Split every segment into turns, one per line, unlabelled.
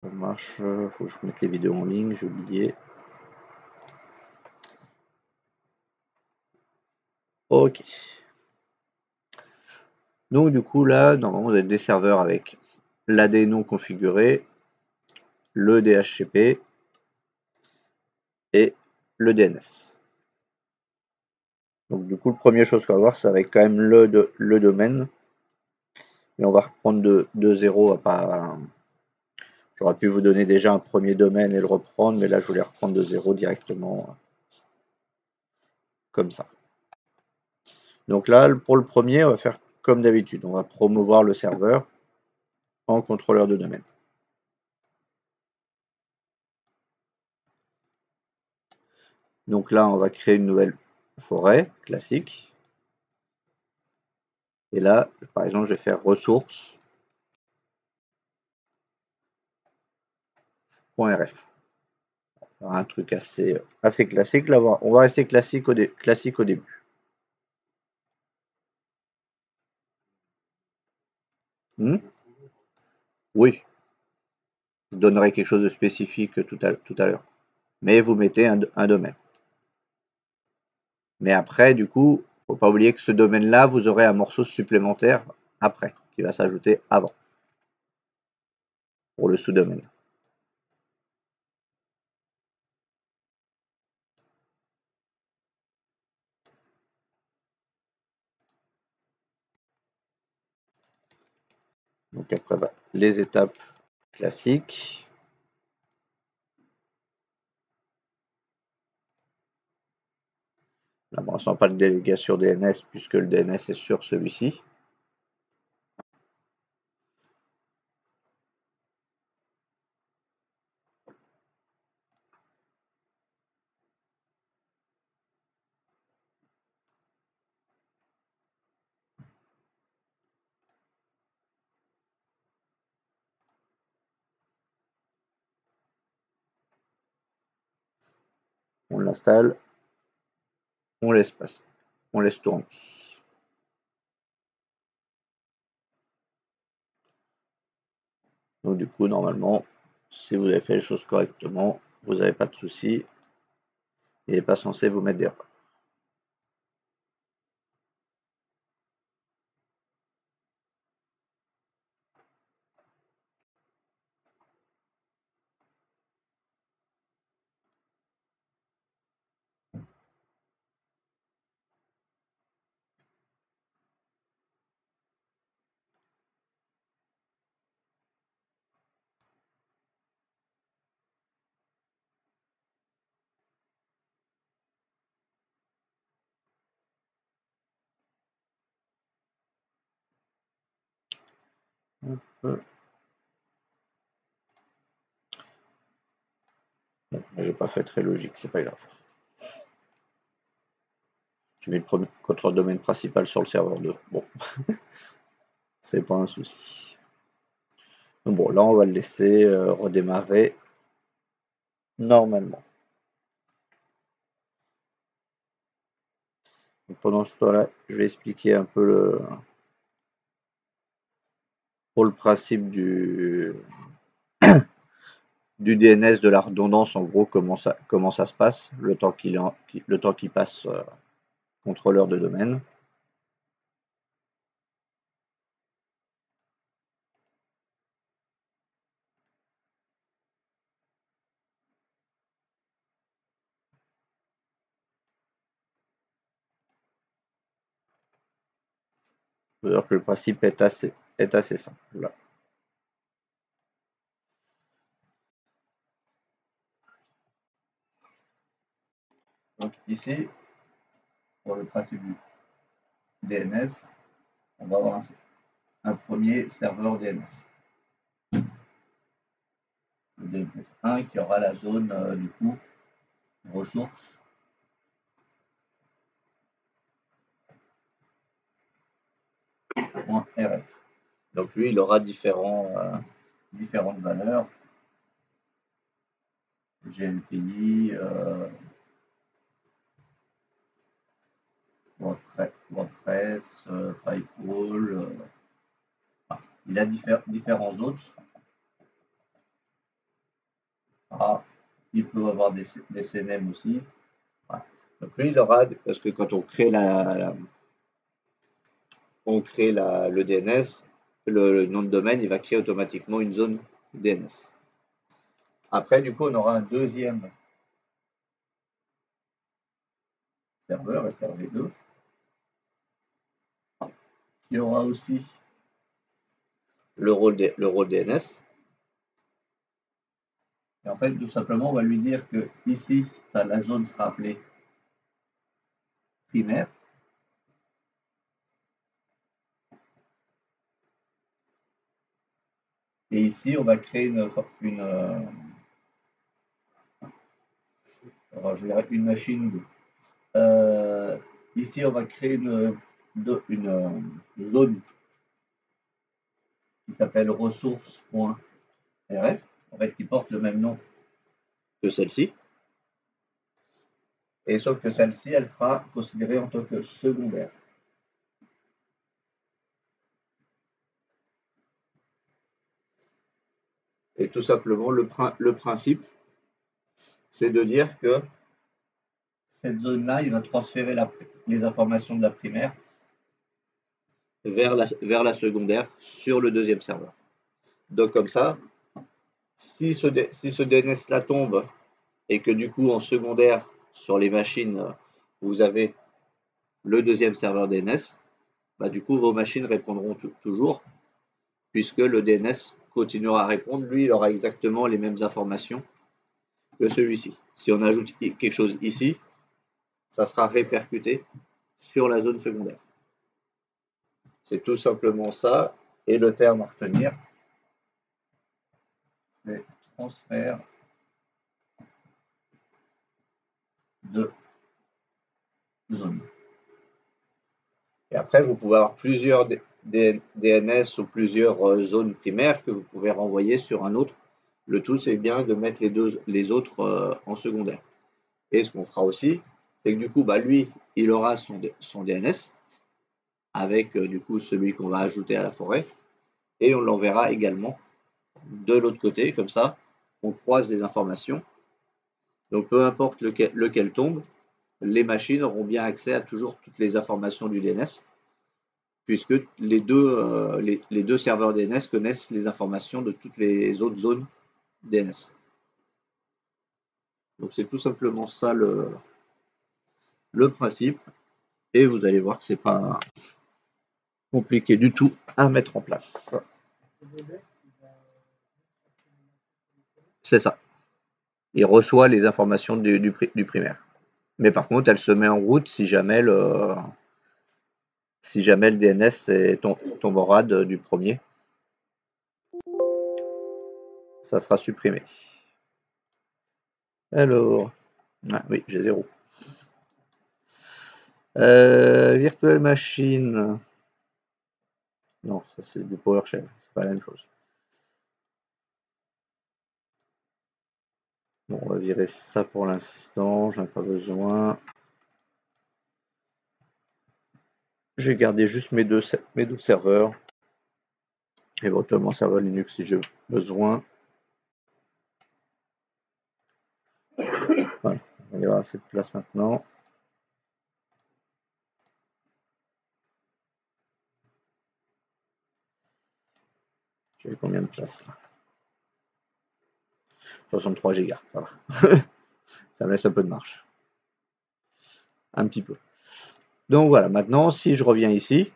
Ça marche, faut que je mette les vidéos en ligne, j'ai oublié. Ok. Donc du coup là, normalement vous avez des serveurs avec l'AD non configuré, le DHCP et le DNS. Donc du coup, la première chose qu'on va voir, ça va être quand même le domaine. Et on va reprendre de zéro. J'aurais pu vous donner déjà un premier domaine et le reprendre, mais là je voulais reprendre de zéro directement comme ça. Donc là, pour le premier, on va faire comme d'habitude. On va promouvoir le serveur en contrôleur de domaine. Donc là, on va créer une nouvelle forêt classique. Et là, par exemple, je vais faire ressources.rf. Un truc assez classique. Là, on va rester classique au début. Oui, je donnerai quelque chose de spécifique tout à l'heure. Mais vous mettez un domaine. Mais après, du coup, faut pas oublier que ce domaine-là, vous aurez un morceau supplémentaire après, qui va s'ajouter avant, pour le sous-domaine. Donc après, les étapes classiques. Là, pour l'instant, pas de délégation DNS, puisque le DNS est sur celui-ci. On l'installe, on laisse passer, on laisse tourner. Donc du coup, normalement, si vous avez fait les choses correctement, vous n'avez pas de soucis. Il n'est pas censé vous mettre d'erreur. Bon, j'ai pas fait très logique, c'est pas grave. Je mets le contrôle domaine principal sur le serveur 2. Bon, c'est pas un souci. Donc bon, là on va le laisser redémarrer normalement. Donc, pendant ce temps-là, je vais expliquer un peu le principe du DNS, de la redondance, en gros, comment ça se passe, le temps qu'il passe contrôleur de domaine. C'est-à-dire que le principe est assez simple. Là. Donc ici, pour le principe du DNS, on va avoir un premier serveur DNS. Le DNS 1 qui aura la zone du coup ressources. .rf. Donc lui, il aura différentes valeurs. GLPI, WordPress, PyPal. Il a différents autres. Ah, il peut avoir des CNM aussi. Voilà. Donc lui, il aura, parce que quand on crée le DNS, le nom de domaine, il va créer automatiquement une zone DNS. Après, du coup, on aura un deuxième serveur, SRV2, qui aura aussi le rôle DNS. Et en fait, tout simplement, on va lui dire que ici, la zone sera appelée primaire. Et ici, on va créer une machine. Ici, on va créer une zone qui s'appelle ressources.rf, en fait, qui porte le même nom que celle-ci. Et sauf que celle-ci, elle sera considérée en tant que secondaire. Et tout simplement, le principe, c'est de dire que cette zone-là, il va transférer les informations de la primaire vers la secondaire sur le deuxième serveur. Donc comme ça, si ce DNS-là tombe et que du coup en secondaire sur les machines, vous avez le deuxième serveur DNS, bah, du coup vos machines répondront toujours puisque le DNS continuera à répondre. Lui, il aura exactement les mêmes informations que celui-ci. Si on ajoute quelque chose ici, ça sera répercuté sur la zone secondaire. C'est tout simplement ça. Et le terme à retenir, c'est transfert de zone. Et après, vous pouvez avoir plusieurs DNS ou plusieurs zones primaires que vous pouvez renvoyer sur un autre. Le tout, c'est bien de mettre les autres en secondaire. Et ce qu'on fera aussi, c'est que du coup, bah, lui, il aura son DNS avec du coup celui qu'on va ajouter à la forêt et on l'enverra également de l'autre côté, comme ça, on croise les informations. Donc peu importe lequel tombe, les machines auront bien accès à toujours toutes les informations du DNS, puisque les deux serveurs DNS connaissent les informations de toutes les autres zones DNS. Donc c'est tout simplement ça le principe, et vous allez voir que c'est pas compliqué du tout à mettre en place. C'est ça. Il reçoit les informations du primaire. Mais par contre, elle se met en route si jamais le DNS tombera du premier. Ça sera supprimé. Alors, ah, oui, j'ai 0. Virtual machine. Non, ça c'est du PowerShell, c'est pas la même chose. Bon, on va virer ça pour l'instant, j'en ai pas besoin. J'ai gardé juste mes deux serveurs. Éventuellement serveur Linux si j'ai besoin. Voilà, on va y avoir assez de place maintenant. J'ai combien de place là? 63 Go, ça va. Ça me laisse un peu de marge. Un petit peu. Donc voilà, maintenant si je reviens ici,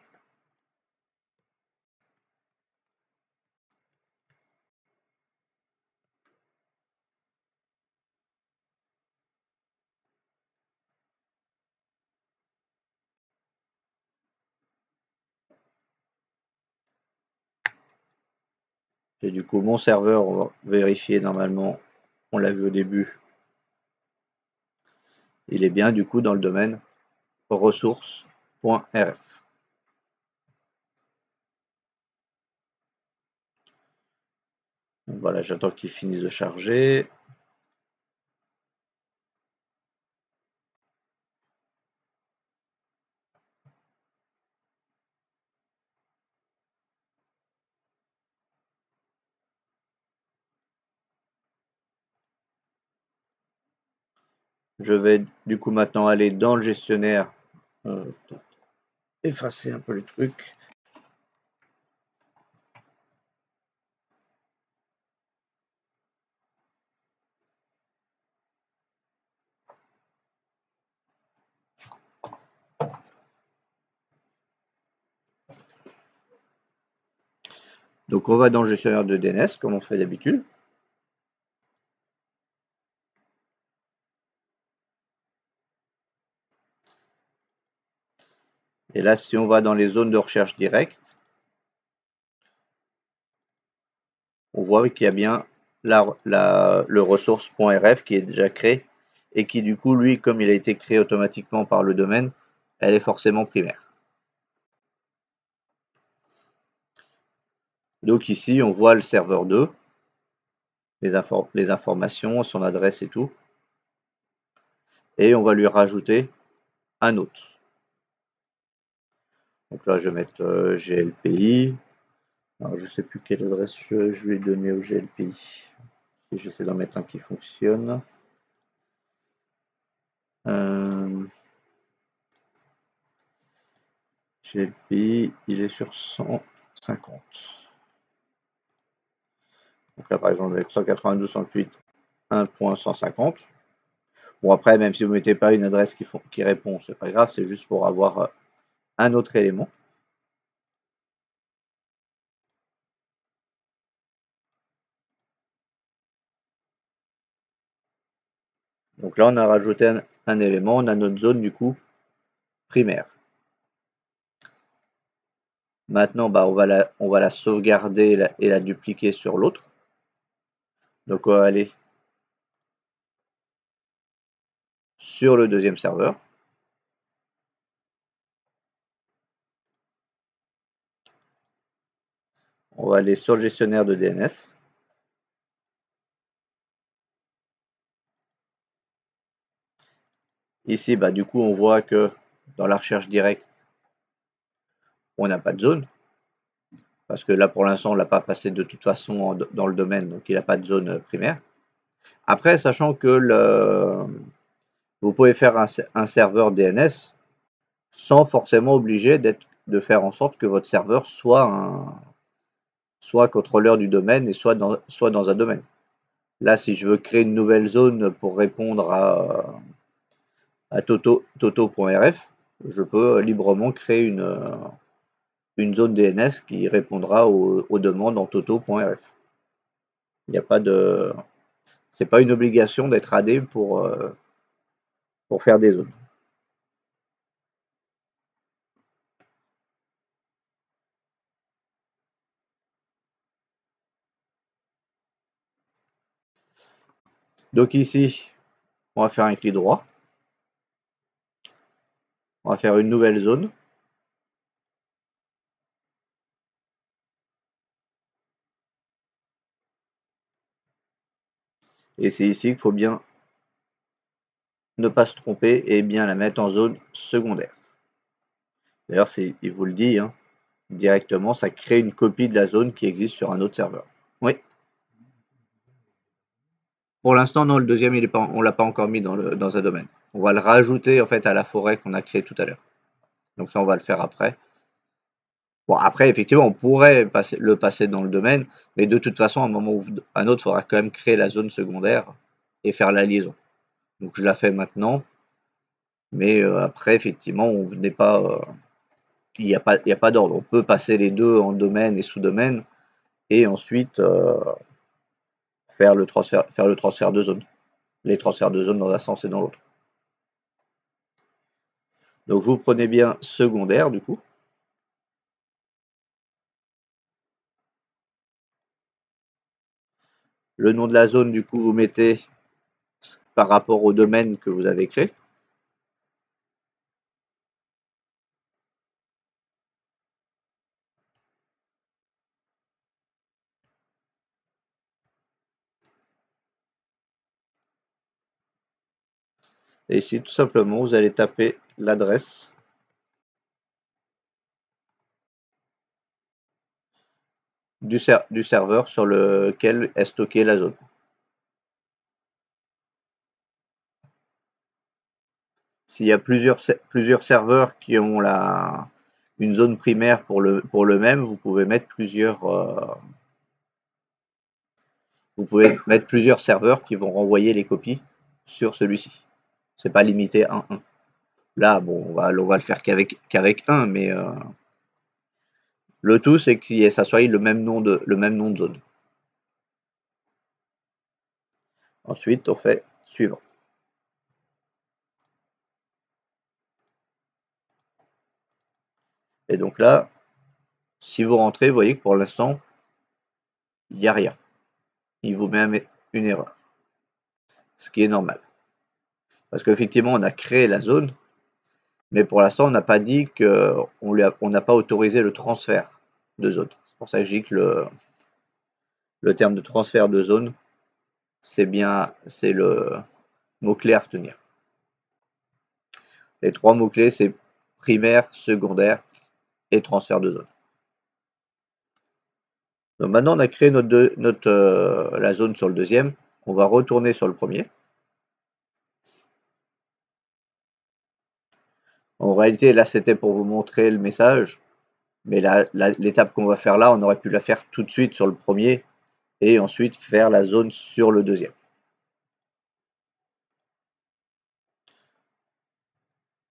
et du coup mon serveur, on va vérifier normalement, on l'a vu au début, il est bien du coup dans le domaine ressources.rf. Voilà, j'attends qu'il finisse de charger. Je vais du coup maintenant aller dans le gestionnaire, effacer un peu le truc. Donc on va dans le gestionnaire de DNS comme on fait d'habitude. Et là, si on va dans les zones de recherche directe, on voit qu'il y a bien le ressource.rf qui est déjà créé et qui du coup, lui, comme il a été créé automatiquement par le domaine, elle est forcément primaire. Donc ici, on voit le serveur 2, les informations, son adresse et tout. Et on va lui rajouter un autre. Donc là, je vais mettre GLPI. Alors, je ne sais plus quelle adresse je lui ai donné au GLPI. Si j'essaie d'en mettre un qui fonctionne. GLPI, il est sur 150. Donc là, par exemple, je vais mettre 192.168.150. Bon, après, même si vous ne mettez pas une adresse qui répond, c'est pas grave, c'est juste pour avoir un autre élément. Donc là, on a rajouté un élément, on a notre zone du coup primaire. Maintenant, bah, on va la sauvegarder et la dupliquer sur l'autre. Donc on va aller sur le deuxième serveur. On va aller sur le gestionnaire de DNS. Ici, bah, du coup, on voit que dans la recherche directe, on n'a pas de zone. Parce que là, pour l'instant, on ne l'a pas passé de toute façon dans le domaine, donc il n'a pas de zone primaire. Après, sachant que vous pouvez faire un serveur DNS sans forcément obliger de faire en sorte que votre serveur soit contrôleur du domaine et soit dans un domaine. Là, si je veux créer une nouvelle zone pour répondre à toto.rf, je peux librement créer une zone DNS qui répondra aux demandes en toto.rf. Il n'y a pas de, c'est pas une obligation d'être AD pour faire des zones. Donc ici, on va faire un clic droit. On va faire une nouvelle zone. Et c'est ici qu'il faut bien ne pas se tromper et bien la mettre en zone secondaire. D'ailleurs, il vous le dit, hein, directement, ça crée une copie de la zone qui existe sur un autre serveur. Oui. Pour l'instant, non, le deuxième, on ne l'a pas encore mis dans un domaine. On va le rajouter en fait à la forêt qu'on a créée tout à l'heure. Donc ça, on va le faire après. Bon, après, effectivement, on pourrait le passer dans le domaine, mais de toute façon, à un moment ou à un autre, il faudra quand même créer la zone secondaire et faire la liaison. Donc je la fais maintenant, mais après, effectivement, on n'est pas, il n'y a pas d'ordre. On peut passer les deux en domaine et sous-domaine, et ensuite faire le transfert de zone. Les transferts de zone dans un sens et dans l'autre. Donc vous prenez bien secondaire du coup. Le nom de la zone du coup vous mettez par rapport au domaine que vous avez créé. Et ici tout simplement vous allez taper l'adresse du serveur sur lequel est stockée la zone. s'il y a plusieurs serveurs qui ont une zone primaire pour le même, vous pouvez mettre plusieurs serveurs qui vont renvoyer les copies sur celui-ci. C'est pas limité à 1. Là, bon, on va le faire qu'avec 1, mais le tout, c'est que ça soit le même nom de zone. Ensuite, on fait suivant. Et donc là, si vous rentrez, vous voyez que pour l'instant, il n'y a rien. Il vous met une erreur. Ce qui est normal. Parce qu'effectivement, on a créé la zone, mais pour l'instant, on n'a pas dit qu'on n'a pas autorisé le transfert de zone. C'est pour ça que je dis que le terme de transfert de zone, c'est le mot-clé à retenir. Les 3 mots-clés, c'est primaire, secondaire et transfert de zone. Donc maintenant, on a créé la zone sur le deuxième. On va retourner sur le premier. En réalité, là, c'était pour vous montrer le message. Mais l'étape qu'on va faire là, on aurait pu la faire tout de suite sur le premier et ensuite faire la zone sur le deuxième.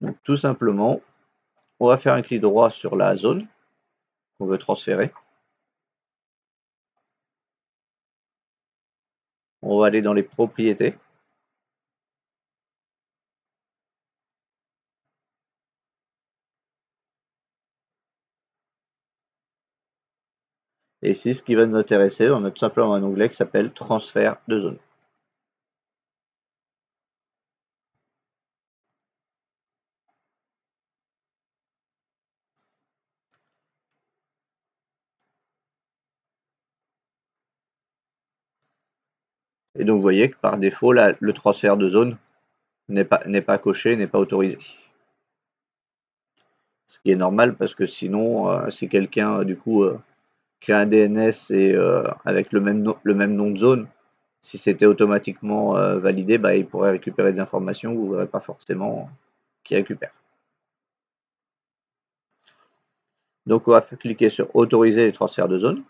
Donc tout simplement, on va faire un clic droit sur la zone qu'on veut transférer. On va aller dans les propriétés. Et ici, ce qui va nous intéresser, on a tout simplement un onglet qui s'appelle transfert de zone. Et donc vous voyez que par défaut, là, le transfert de zone n'est pas coché, n'est pas autorisé. Ce qui est normal parce que sinon, si quelqu'un du coup crée un DNS et avec le même nom de zone, si c'était automatiquement validé, bah, il pourrait récupérer des informations que vous ne verrez pas forcément qu'il récupère. Donc on va cliquer sur autoriser les transferts de zone.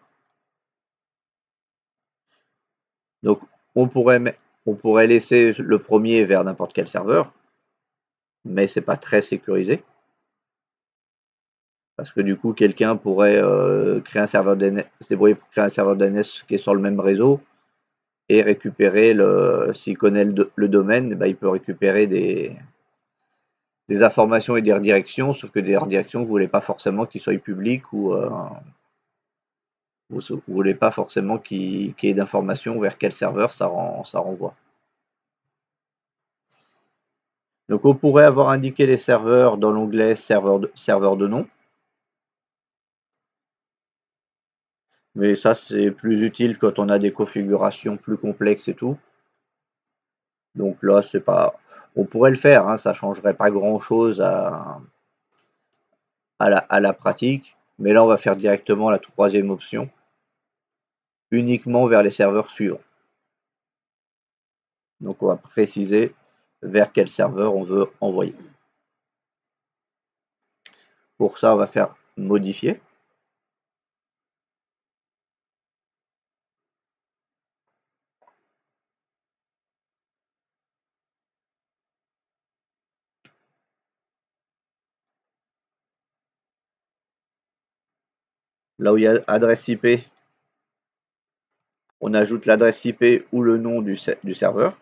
Donc on pourrait laisser le premier vers n'importe quel serveur, mais c'est pas très sécurisé. Parce que du coup, quelqu'un pourrait créer un serveur DNS, se débrouiller pour créer un serveur DNS qui est sur le même réseau et récupérer s'il connaît le domaine, bah, il peut récupérer des informations et des redirections, sauf que des redirections, vous ne voulez pas forcément qu'ils soient publics ou vous ne voulez pas forcément qu'il y ait d'informations vers quel serveur ça renvoie. Donc on pourrait avoir indiqué les serveurs dans l'onglet serveur de nom. Mais ça, c'est plus utile quand on a des configurations plus complexes et tout. Donc là, c'est pas. On pourrait le faire, hein, ça changerait pas grand-chose à la pratique. Mais là, on va faire directement la troisième option, uniquement vers les serveurs suivants. Donc on va préciser vers quel serveur on veut envoyer. Pour ça, on va faire modifier. Là où il y a adresse IP, on ajoute l'adresse IP ou le nom du serveur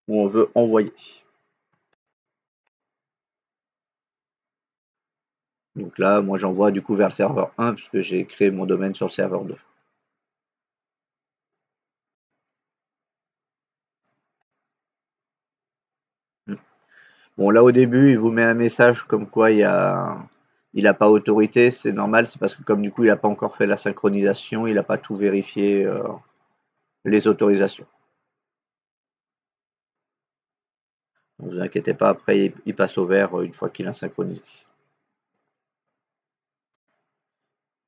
où on veut envoyer. Donc là, moi j'envoie du coup vers le serveur 1 puisque j'ai créé mon domaine sur le serveur 2. Bon, là au début, il vous met un message comme quoi il n'a pas autorité, c'est normal, c'est parce que comme du coup il n'a pas encore fait la synchronisation, il n'a pas tout vérifié les autorisations. Ne vous inquiétez pas, après il passe au vert une fois qu'il a synchronisé.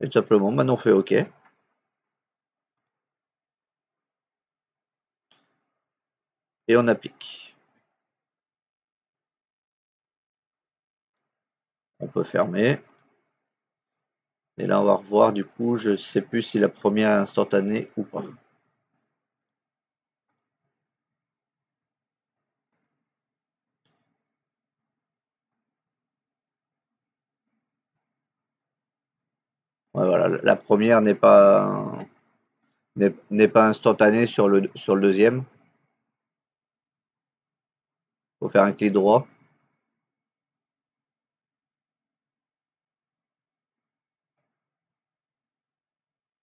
Et tout simplement, maintenant on fait OK. Et on applique. On peut fermer. Et là, on va revoir, du coup, je sais plus si la première est instantanée ou pas. Ouais, voilà, la première n'est pas instantanée sur le deuxième. Faut faire un clic droit.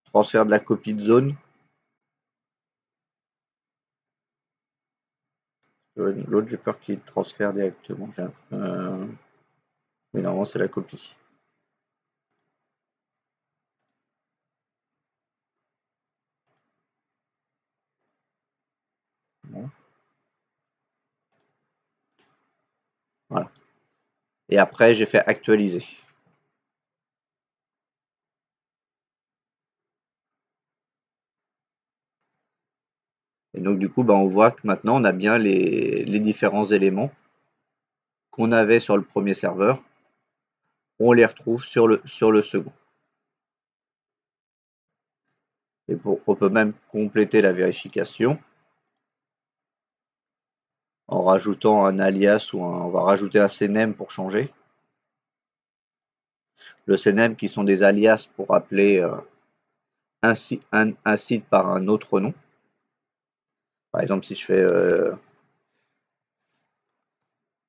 Transfert de la copie de zone. L'autre, j'ai peur qu'il transfère directement. Mais normalement, c'est la copie. Voilà. Et après, j'ai fait actualiser. Et donc, du coup, bah, on voit que maintenant, on a bien les différents éléments qu'on avait sur le premier serveur. On les retrouve sur le second. Et on peut même compléter la vérification en rajoutant un alias on va rajouter un CNAME pour changer. Le CNAME qui sont des alias pour appeler un site par un autre nom. Par exemple, si je fais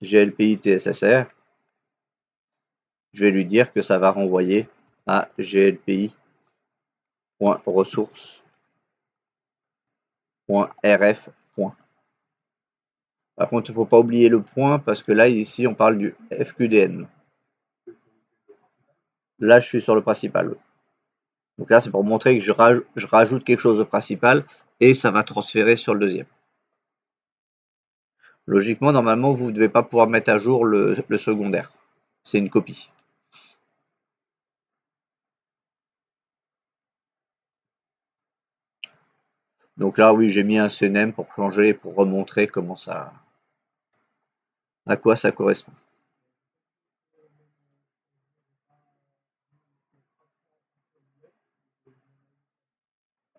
GLPI TSSR, je vais lui dire que ça va renvoyer à glpi.ressources.rf. Par contre, il ne faut pas oublier le point parce que là, ici, on parle du FQDN. Là, je suis sur le principal. Donc là, c'est pour montrer que je rajoute quelque chose de principal et ça va transférer sur le deuxième. Logiquement, normalement, vous ne devez pas pouvoir mettre à jour le secondaire. C'est une copie. Donc là, oui, j'ai mis un CNAME pour changer, pour remontrer comment ça, à quoi ça correspond.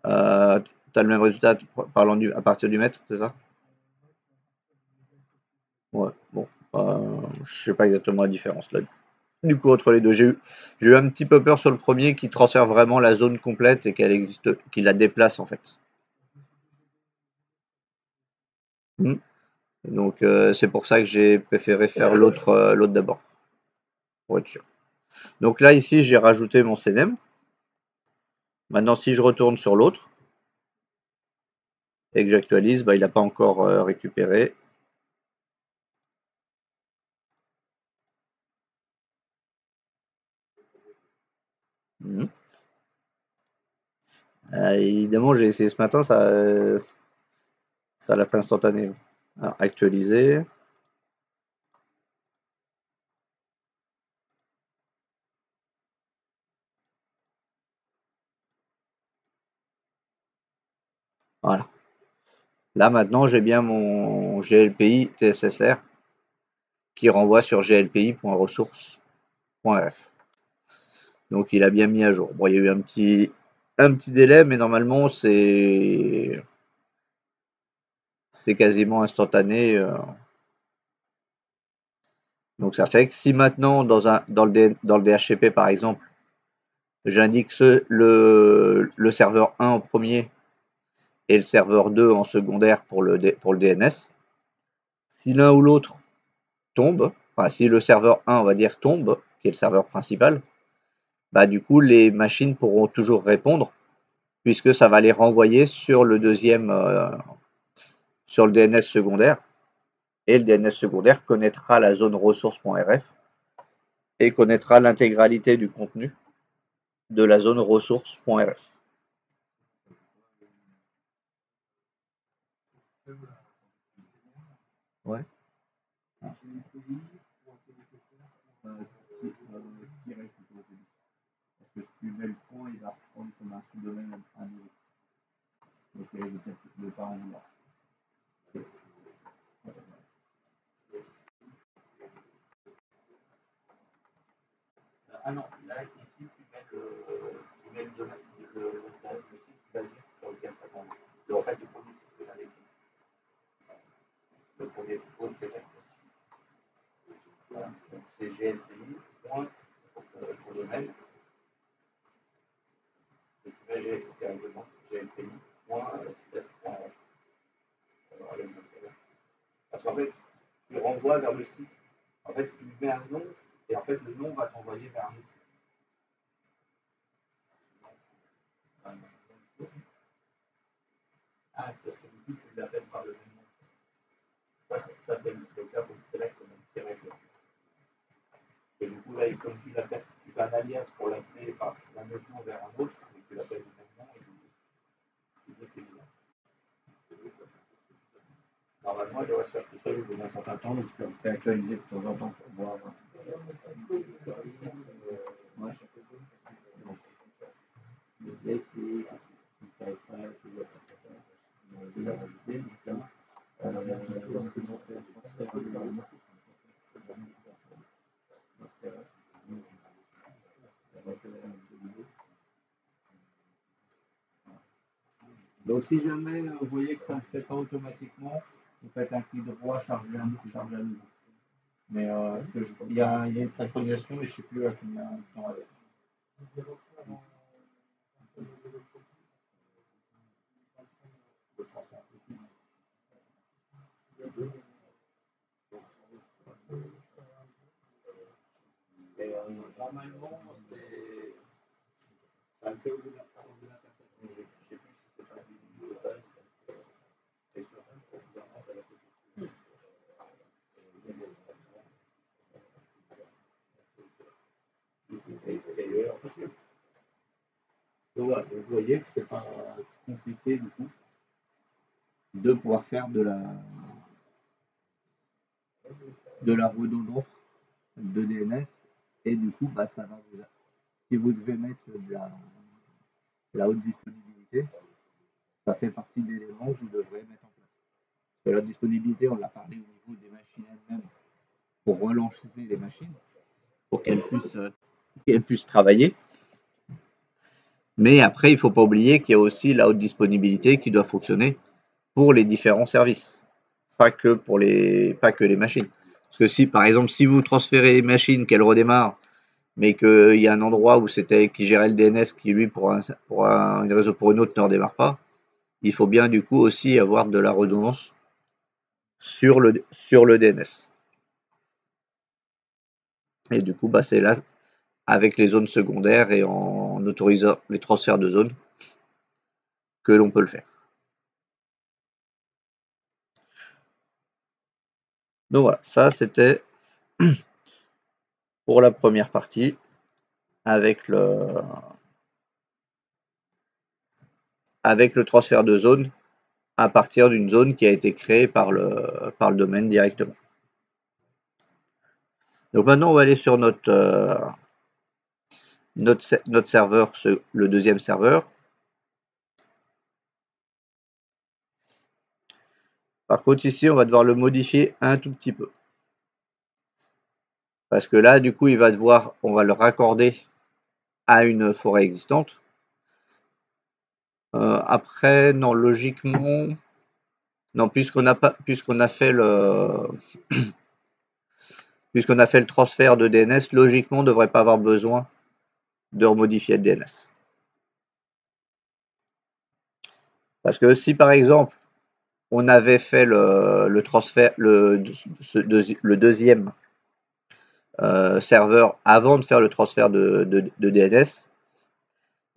Tu as le même résultat parlant à partir du mètre, c'est ça? Ouais, bon, je sais pas exactement la différence là. Du coup, entre les deux, j'ai eu un petit peu peur sur le premier qui transfère vraiment la zone complète et qu'il la déplace en fait. Mmh. Donc c'est pour ça que j'ai préféré faire l'autre d'abord, pour être sûr. Donc là, ici, j'ai rajouté mon CNAME. Maintenant, si je retourne sur l'autre et que j'actualise, bah, il n'a pas encore récupéré. Mmh. Évidemment, j'ai essayé ce matin, ça l'a fait instantané. Alors, actualiser. Voilà. Là, maintenant, j'ai bien mon GLPI TSSR qui renvoie sur glpi.ressources.rf. Donc, il a bien mis à jour. Bon, il y a eu un petit délai, mais normalement, c'est quasiment instantané. Donc, ça fait que si maintenant, dans le DHCP, par exemple, j'indique le serveur 1 en premier et le serveur 2 en secondaire pour le DNS, si l'un ou l'autre tombe, enfin si le serveur 1 on va dire tombe, qui est le serveur principal, bah du coup les machines pourront toujours répondre puisque ça va les renvoyer sur le deuxième, sur le DNS secondaire et le DNS secondaire connaîtra la zone ressources.rf et connaîtra l'intégralité du contenu de la zone ressources.rf. Ouais. Parce que si tu mets le point, il va reprendre comme un sous-domaine à nouveau. Donc il ne pas en vouloir. Ah non, là, ici, tu mets le domaine, le site basique sur lequel ça tombe. En fait, le premier site que tu avais écrit. Le premier pôle que tu as écrit. Voilà. Donc, c'est GLPI, point, pour domaine. Et tu mets GLPI, point, parce qu'en fait, tu renvoies vers le site. En fait, tu mets un nom, et en fait, le nom va t'envoyer vers un autre site. Ah, c'est parce que du coup, tu l'appelles par le même nom. Ça c'est le cas pour select comme réflexe. Et du coup, là, comme tu l'appelles, tu fais un alias pour l'appeler par un autre nom vers un autre, et tu l'appelles du même nom, et tu dis que c'est bizarre. Normalement, il devrait se faire tout seul au bout d'un certain temps, donc c'est actualisé de temps en temps pour voir. Ouais. Donc si jamais vous voyez que ça ne fait pas automatiquement, vous faites un clic droit, charger à nouveau. Mais il y a une synchronisation, mais je ne sais plus à combien de temps elle est. Et normalement, ça le fait au bout d'un certain temps. Je ne sais plus si c'est pas du global. Donc voilà, vous voyez que c'est pas compliqué du coup de pouvoir faire de la redondance de DNS et du coup bah, ça va vous, si vous devez mettre de la haute disponibilité, ça fait partie d'éléments que vous devrez mettre en place. De la disponibilité, on l'a parlé au niveau des machines elles-mêmes pour relancer les machines pour qu'elles puissent travailler. Mais après, il ne faut pas oublier qu'il y a aussi la haute disponibilité qui doit fonctionner pour les différents services, pas que les machines. Parce que si, par exemple, si vous transférez les machines, qu'elles redémarrent, mais qu'il y a un endroit où c'était qui gérait le DNS qui, lui, pour une raison ou pour une autre, ne redémarre pas, il faut bien, du coup, aussi avoir de la redondance sur le DNS. Et du coup, bah, c'est là, avec les zones secondaires et en autorisant les transferts de zones, que l'on peut le faire. Donc voilà, ça c'était pour la première partie avec le transfert de zone à partir d'une zone qui a été créée par le domaine directement. Donc maintenant on va aller sur notre serveur, le deuxième serveur. Par contre ici on va devoir le modifier un tout petit peu. Parce que là du coup on va le raccorder à une forêt existante. Après non, logiquement non, puisqu'on a fait le transfert de DNS, logiquement on ne devrait pas avoir besoin de remodifier le DNS. Parce que si par exemple on avait fait le transfert, le deuxième serveur avant de faire le transfert de DNS,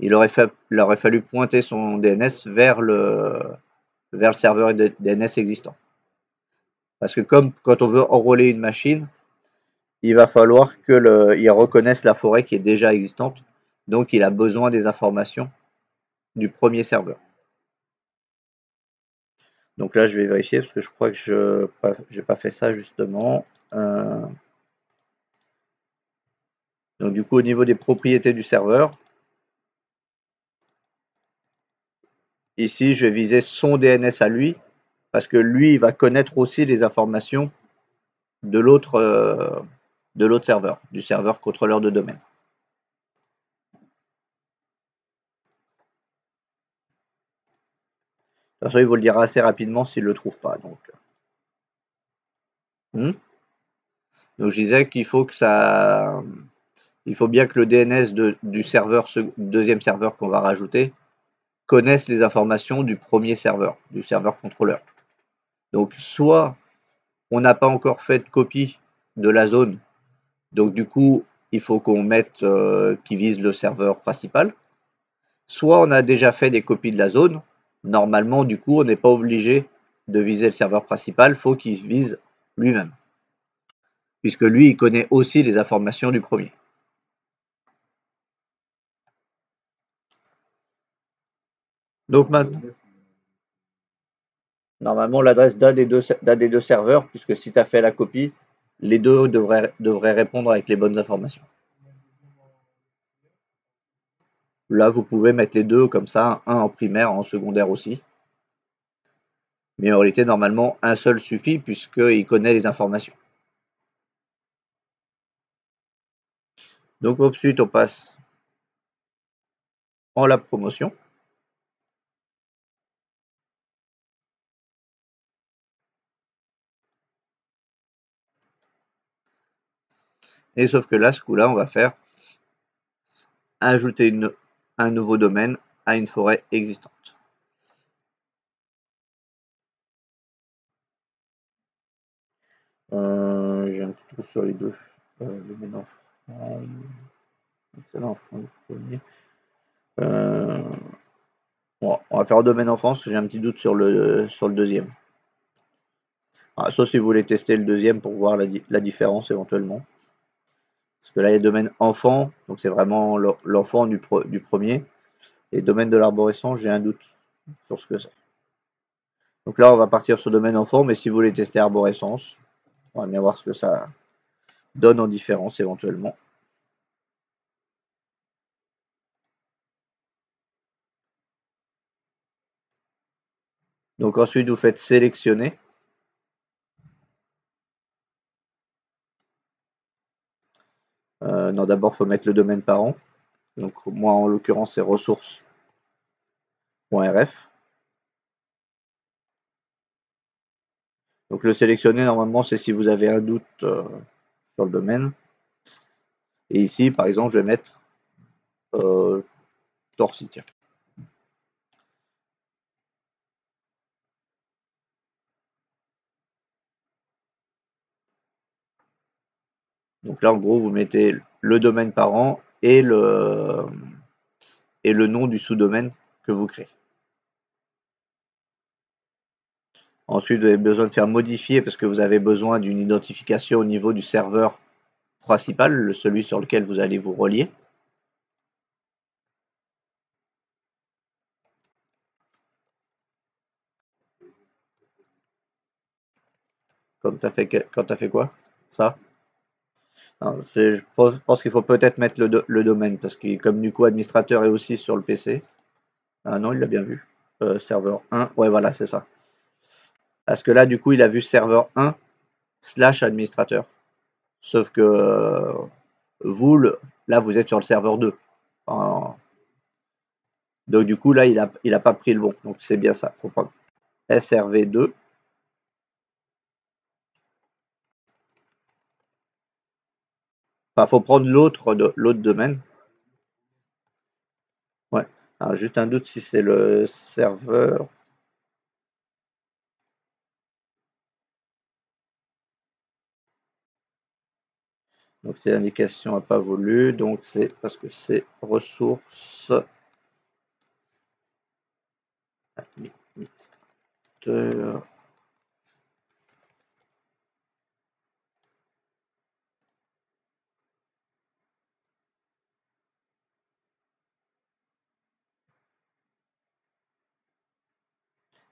il aurait fallu pointer son DNS vers le serveur DNS existant. Parce que comme quand on veut enrôler une machine, il va falloir qu'il reconnaisse la forêt qui est déjà existante. Donc il a besoin des informations du premier serveur. Donc là, je vais vérifier parce que je crois que je n'ai pas fait ça justement. Donc du coup, au niveau des propriétés du serveur, ici, je vais viser son DNS à lui parce que lui, il va connaître aussi les informations de l'autre serveur, du serveur contrôleur de domaine. toute façon, il vous le dira assez rapidement s'il ne le trouve pas. Donc je disais qu'il faut que ça, il faut bien que le DNS du serveur, deuxième serveur qu'on va rajouter, connaisse les informations du premier serveur, du serveur contrôleur. Donc soit on n'a pas encore fait de copie de la zone, donc du coup il faut qu'on mette qui vise le serveur principal, soit on a déjà fait des copies de la zone, normalement du coup on n'est pas obligé de viser le serveur principal, il faut qu'il se vise lui-même, puisque lui il connaît aussi les informations du premier. Donc maintenant, normalement l'adresse d'un des deux serveurs, puisque si tu as fait la copie, les deux devraient répondre avec les bonnes informations. Là, vous pouvez mettre les deux comme ça, un en primaire, en secondaire aussi. Mais en réalité, normalement, un seul suffit puisqu'il connaît les informations. Donc ensuite, on passe en la promotion. Et sauf que là, ce coup-là, on va faire ajouter un nouveau domaine à une forêt existante. J'ai un petit trou sur les deux. Domaine enfant. Excellent enfant, le premier. Bon, on va faire domaine enfance, j'ai un petit doute sur le deuxième. Sauf si vous voulez tester le deuxième pour voir la différence éventuellement. Parce que là, il y a domaine enfant, donc c'est vraiment l'enfant du premier. Et domaine de l'arborescence, j'ai un doute sur ce que c'est. Donc là, on va partir sur domaine enfant, mais si vous voulez tester arborescence, on va bien voir ce que ça donne en différence éventuellement. Donc ensuite, vous faites sélectionner. Non, d'abord, il faut mettre le domaine parent. Donc moi, en l'occurrence, c'est ressources.rf. Donc le sélectionner, normalement, c'est si vous avez un doute sur le domaine. Et ici, par exemple, je vais mettre Torcy. Tiens. Donc là, en gros, vous mettez le domaine parent et le nom du sous-domaine que vous créez. Ensuite, vous avez besoin de faire modifier parce que vous avez besoin d'une identification au niveau du serveur principal, celui sur lequel vous allez vous relier. Comme tu as fait, quand tu as fait quoi? Ça? Non, je pense qu'il faut peut-être mettre le domaine parce que comme du coup administrateur est aussi sur le PC. Ah non, il l'a bien vu. Serveur 1, ouais voilà, c'est ça. Parce que là, du coup, il a vu serveur 1/administrateur. Sauf que vous, là, vous êtes sur le serveur 2. Enfin, donc du coup, là, il a pas pris le bon. Donc c'est bien ça. Il faut prendre SRV2. Enfin, faut prendre l'autre domaine. Ouais. Alors, juste un doute si c'est le serveur. Donc c'est l'indication à pas voulu. Donc c'est parce que c'est ressources administrateur.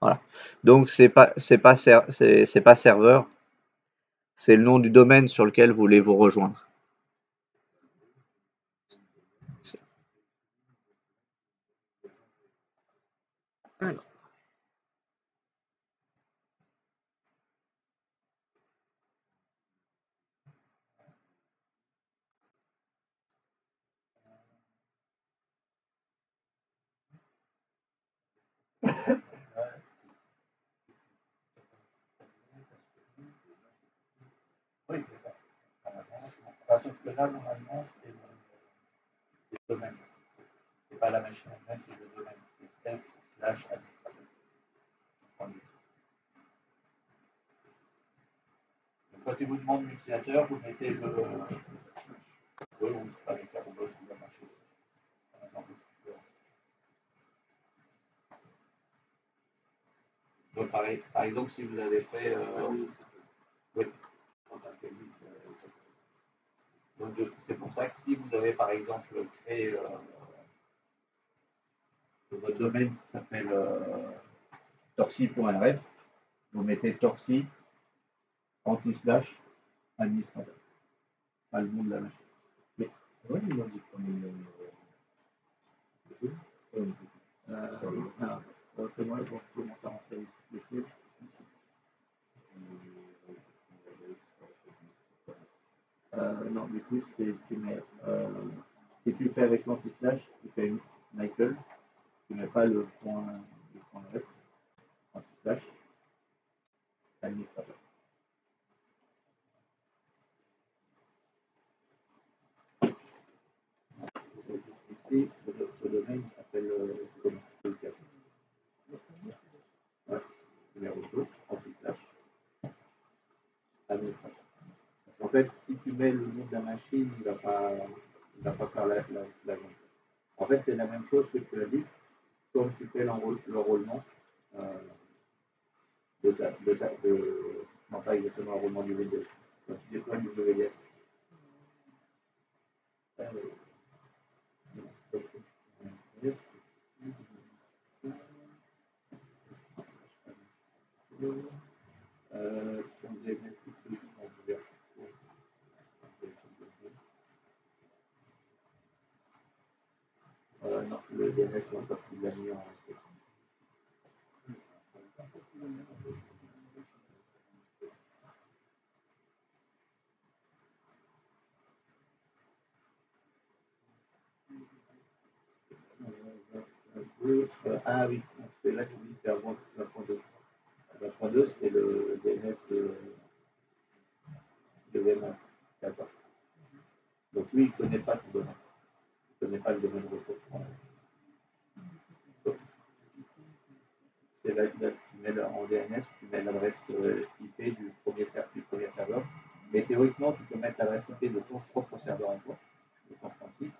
Voilà. Donc c'est pas serveur, c'est le nom du domaine sur lequel vous voulez vous rejoindre. Alors. sauf que là, normalement, c'est le domaine. C'est pas la machine elle-même, c'est le domaine. C'est Steph/administrateur. Quand il vous demande l'utilisateur, vous mettez le ou avec la robot qui va marcher. Donc, par exemple, si vous avez fait. Oui. Donc, c'est pour ça que si vous avez par exemple créé votre domaine qui s'appelle torsi.rf, vous mettez torsi anti-slash administrateur. Pas le nom de la machine. Mais oui, ils ont dit qu'on fais-moi pour commencer à rentrer les choses. Non, du coup, c'est tu mets si tu fais avec l'anti-slash, tu fais une Michael, tu mets pas le point ref, anti-slash, administrateur. Ici, le domaine s'appelle comment numéro 2, anti-slash, administrateur. En fait, si tu mets le nom de la machine, il ne va pas faire la même chose. En fait, c'est la même chose que tu as dit, comme tu fais l'enrôlement non pas exactement l'enrôlement du WDS. Quand tu déploies du WDS. Non, le DNS, non, pas tu l'as mis en sketch. Ah oui, c'est là que tu dis que c'est avant 20.2. 20.2, c'est le DNS de VM1. D'accord. Donc lui, il ne connaît pas ton domaine. Il ne connaît pas le domaine ressources. C'est là, tu mets en DNS, tu mets l'adresse IP du premier serveur. Mais théoriquement, tu peux mettre l'adresse IP de ton propre serveur à toi, de 136,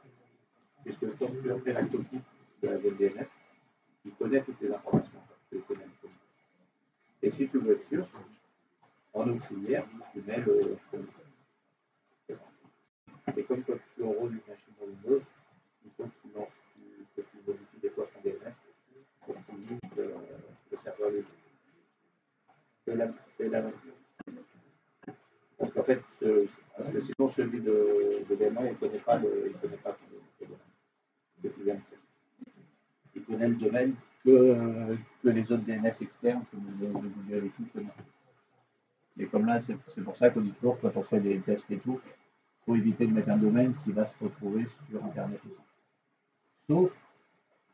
puisque comme tu as fait la copie de la DNS, il connaît toutes les informations. Et si tu veux être sûr, en auxiliaire, tu mets le. C'est comme quand tu enrôles une machine dans Windows, il faut que tu modifies des fois son DNS pour qu'il use le serveur léger. C'est la même chose. Parce qu'en fait, parce que sinon celui de DNS, il ne connaît pas le domaine que tu viens de faire. Il connaît le domaine que les autres DNS externes, comme le Google et tout, connaissent. Et comme là, c'est pour ça qu'on dit toujours, quand on fait des tests et tout, il faut éviter de mettre un domaine qui va se retrouver sur Internet aussi. Sauf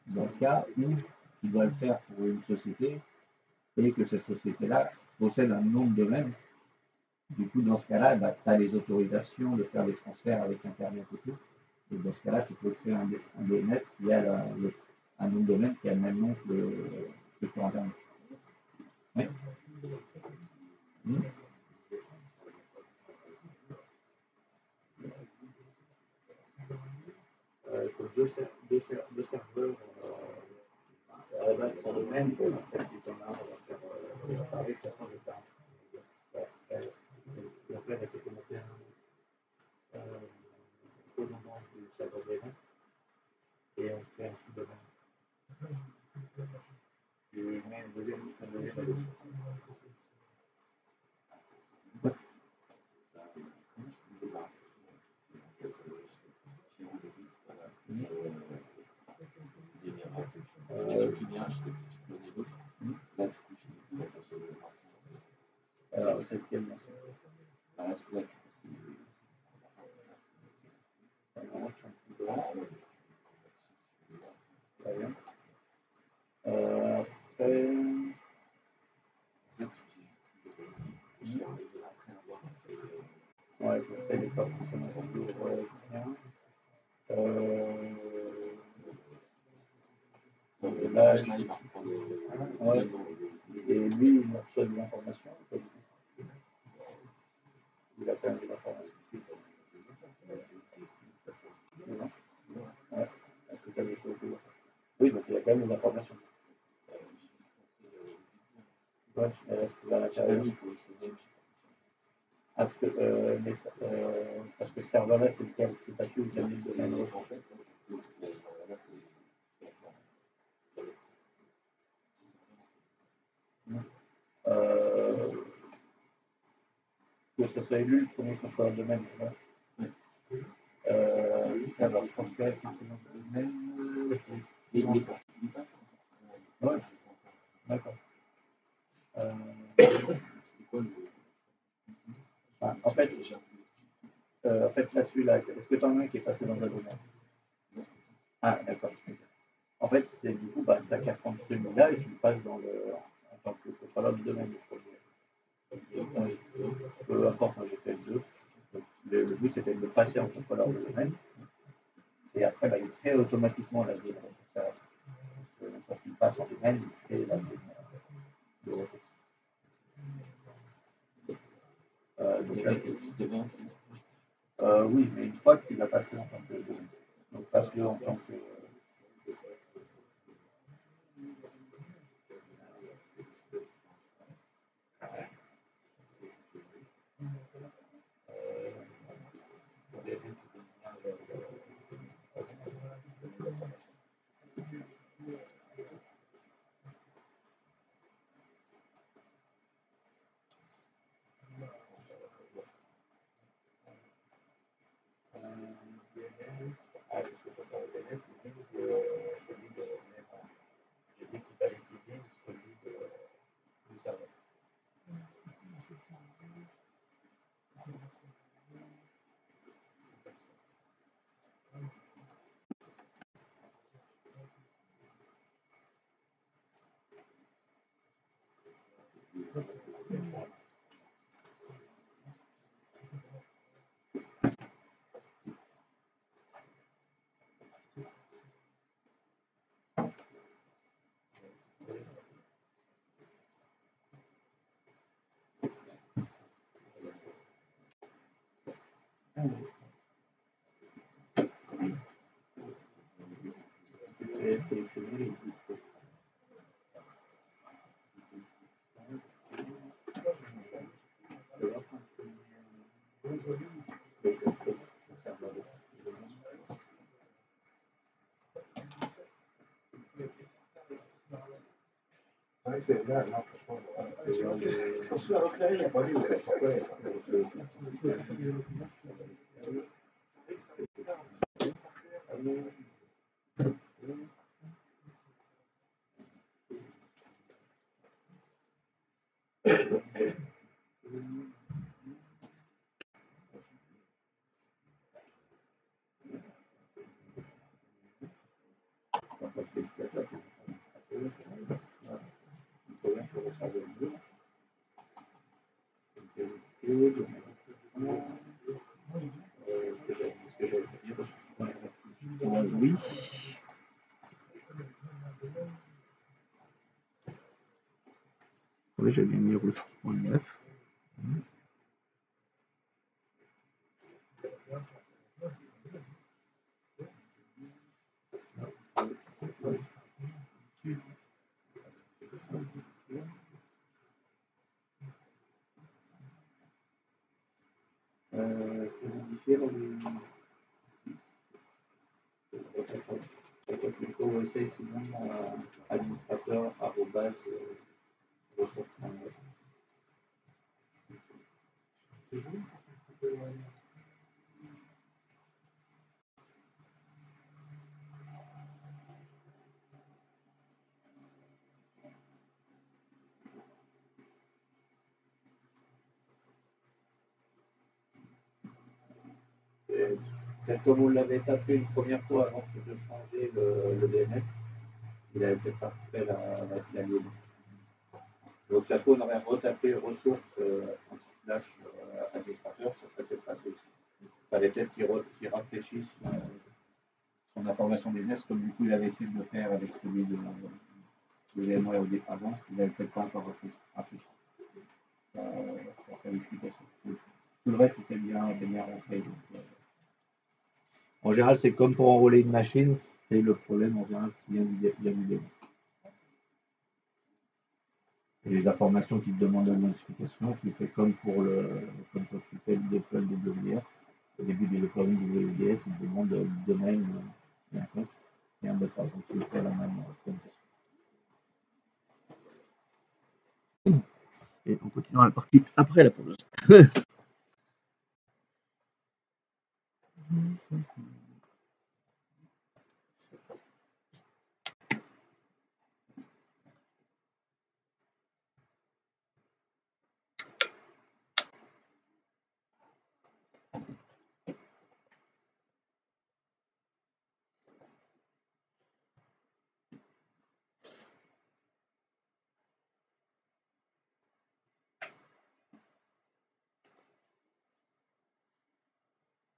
dans le cas où il doit le faire pour une société et que cette société-là possède un nom de domaine. Du coup, dans ce cas-là, bah, tu as les autorisations de faire des transferts avec Internet et tout. Et dans ce cas-là, tu peux créer un DNS qui a un nom de domaine qui a le même nom que sur Internet. Oui. Deux serveurs à la base sur le domaine. Après, si tu en as un, on va faire parler de façon de faire. Ce qu'on fait, c'est qu'on a fait une redondance du serveur DNS et on fait un sous-domaine. Tu mets un deuxième adresse. Alors, c'est quelle mention? Ouais, ça n'est pas forcément toujours bien. Là, ouais. Et lui, il reçoit de l'information. Il a quand même de l'information. Ouais. Est-ce que tu as des choses à dire? Oui, donc il a quand même des informations. Ouais, mais est-ce qu'il va à l'intérieur? Ah, parce que ce serveur-là, c'est lequel? C'est pas celui qui a mis le domaine. En fait, ça, que ce soit lui le premier qui soit le domaine, c'est ça? Alors, je pense qu'il le domaine. Ouais, d'accord. En fait, là, celui-là, est-ce que tu en as un qui est passé dans un domaine? Ah, d'accord. En fait, c'est du coup, bah, tu n'as qu'à prendre celui-là et tu le passes dans en tant que contrôleur du domaine. Peu importe, moi j'ai fait le 2. Le but c'était de le passer en contrôleur de domaine. Et après, bah, il crée automatiquement la zone ressource. Quand il passe en domaine, il crée la zone de ressources. Donc là, oui, mais une fois qu'il l'a passé en tant que domaine. Donc passe-le en tant que. C'est là, non, franchement. Sur la claire, il n'y a pas lieu. Oui. Oui, j'ai bien mis ressources.9. Modifier OSS, sinon administrateur ressources.net. Peut-être comme on l'avait tapé une première fois avant de changer le DNS, il n'avait peut-être pas fait la liaison. Donc ça se trouve, on aurait retapé ressources anti-slash administrateur, ça serait peut-être passé aussi. Il fallait peut-être qu'il rafraîchisse son information business, comme du coup il avait essayé de le faire avec celui de VMware au départ avant, il n'avait peut-être pas encore rafraîchi. Ça serait l'explication. Tout le reste était bien rentré. Donc, en général, c'est comme pour enrôler une machine, c'est le problème en général, il y a du DNS. Et les informations qui te demandent la notification, tu fais comme quand tu fais le déploiement de WS. Au début du déploiement de WS, il te demande le domaine et un compte et un mot de passe. Donc tu le fais à la même présentation. Et on continuera la partie après la pause.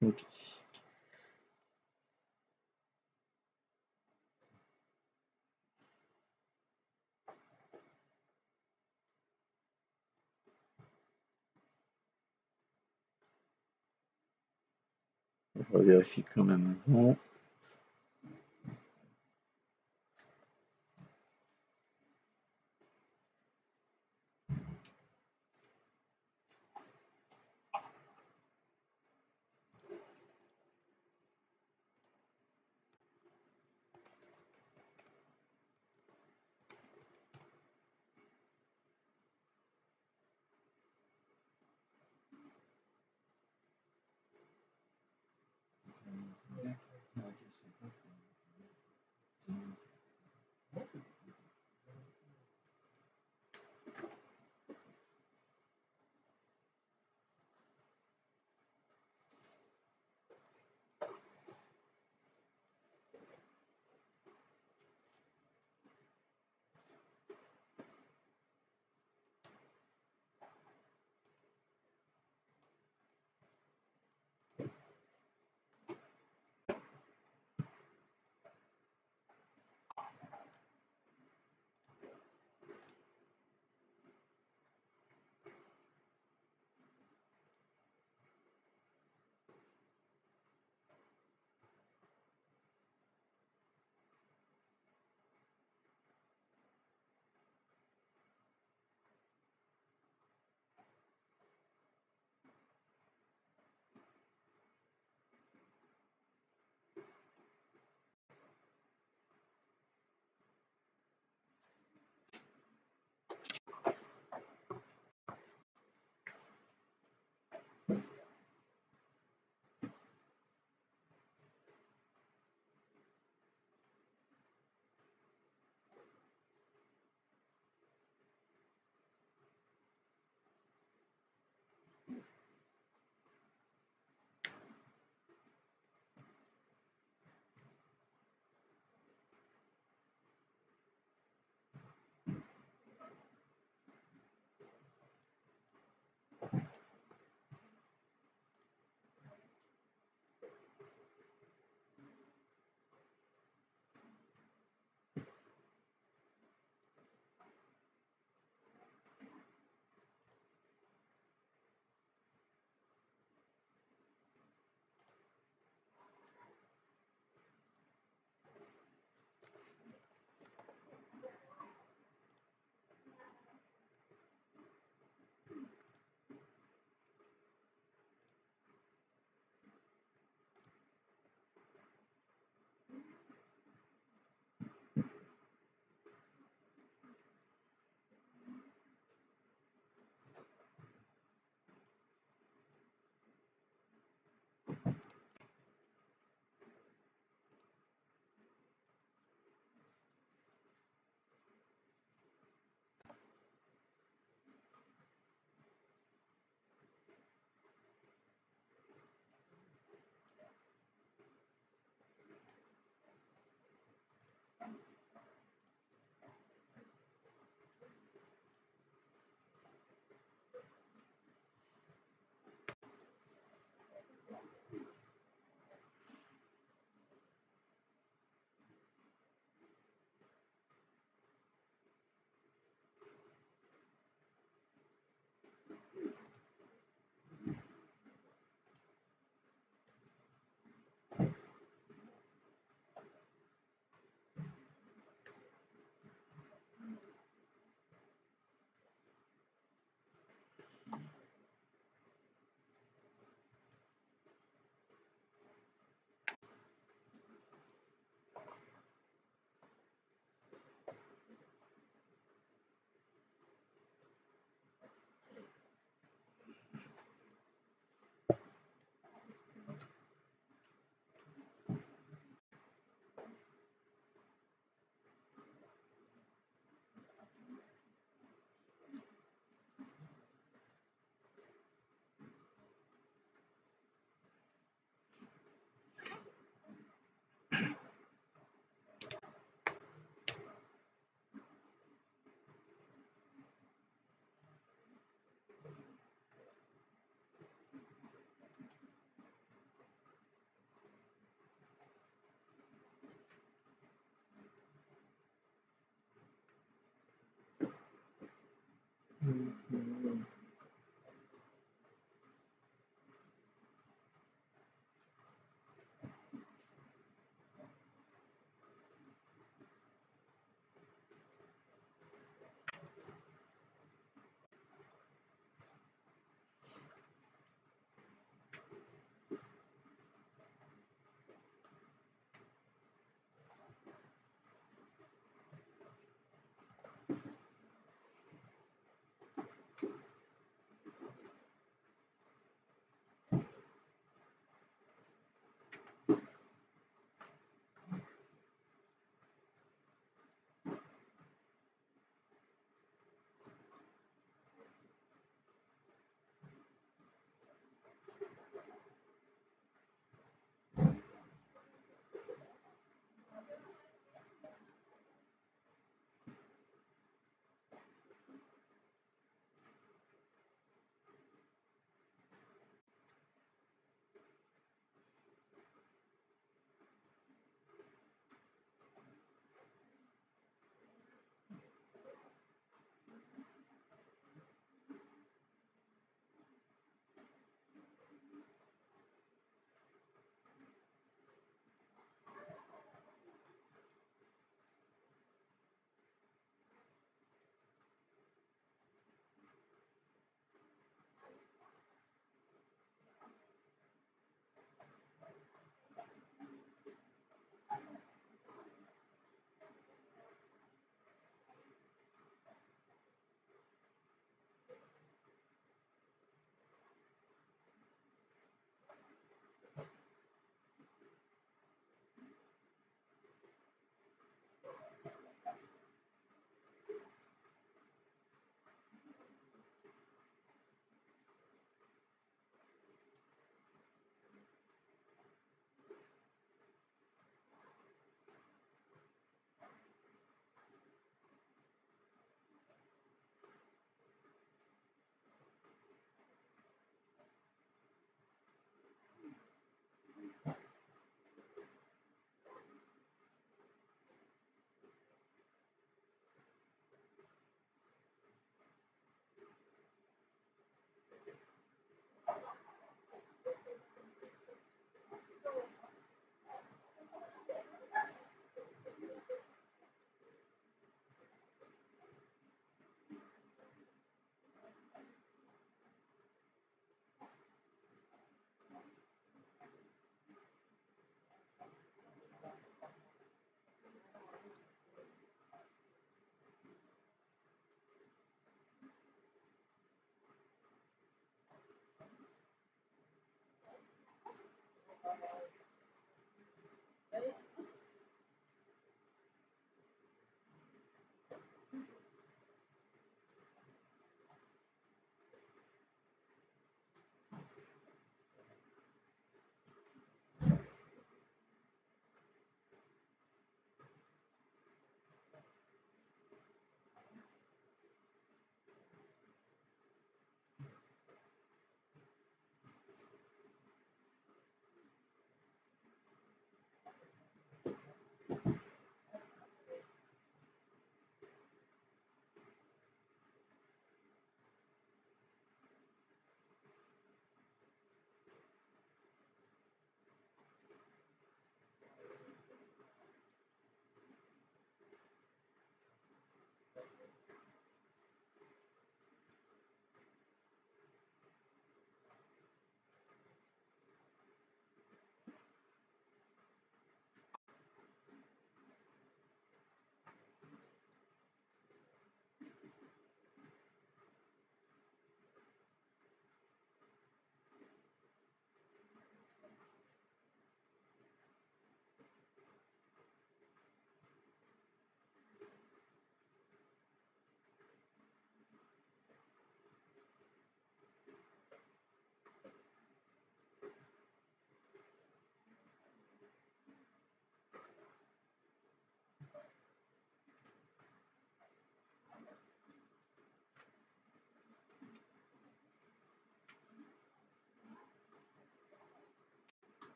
Okay. Je vérifie quand même avant.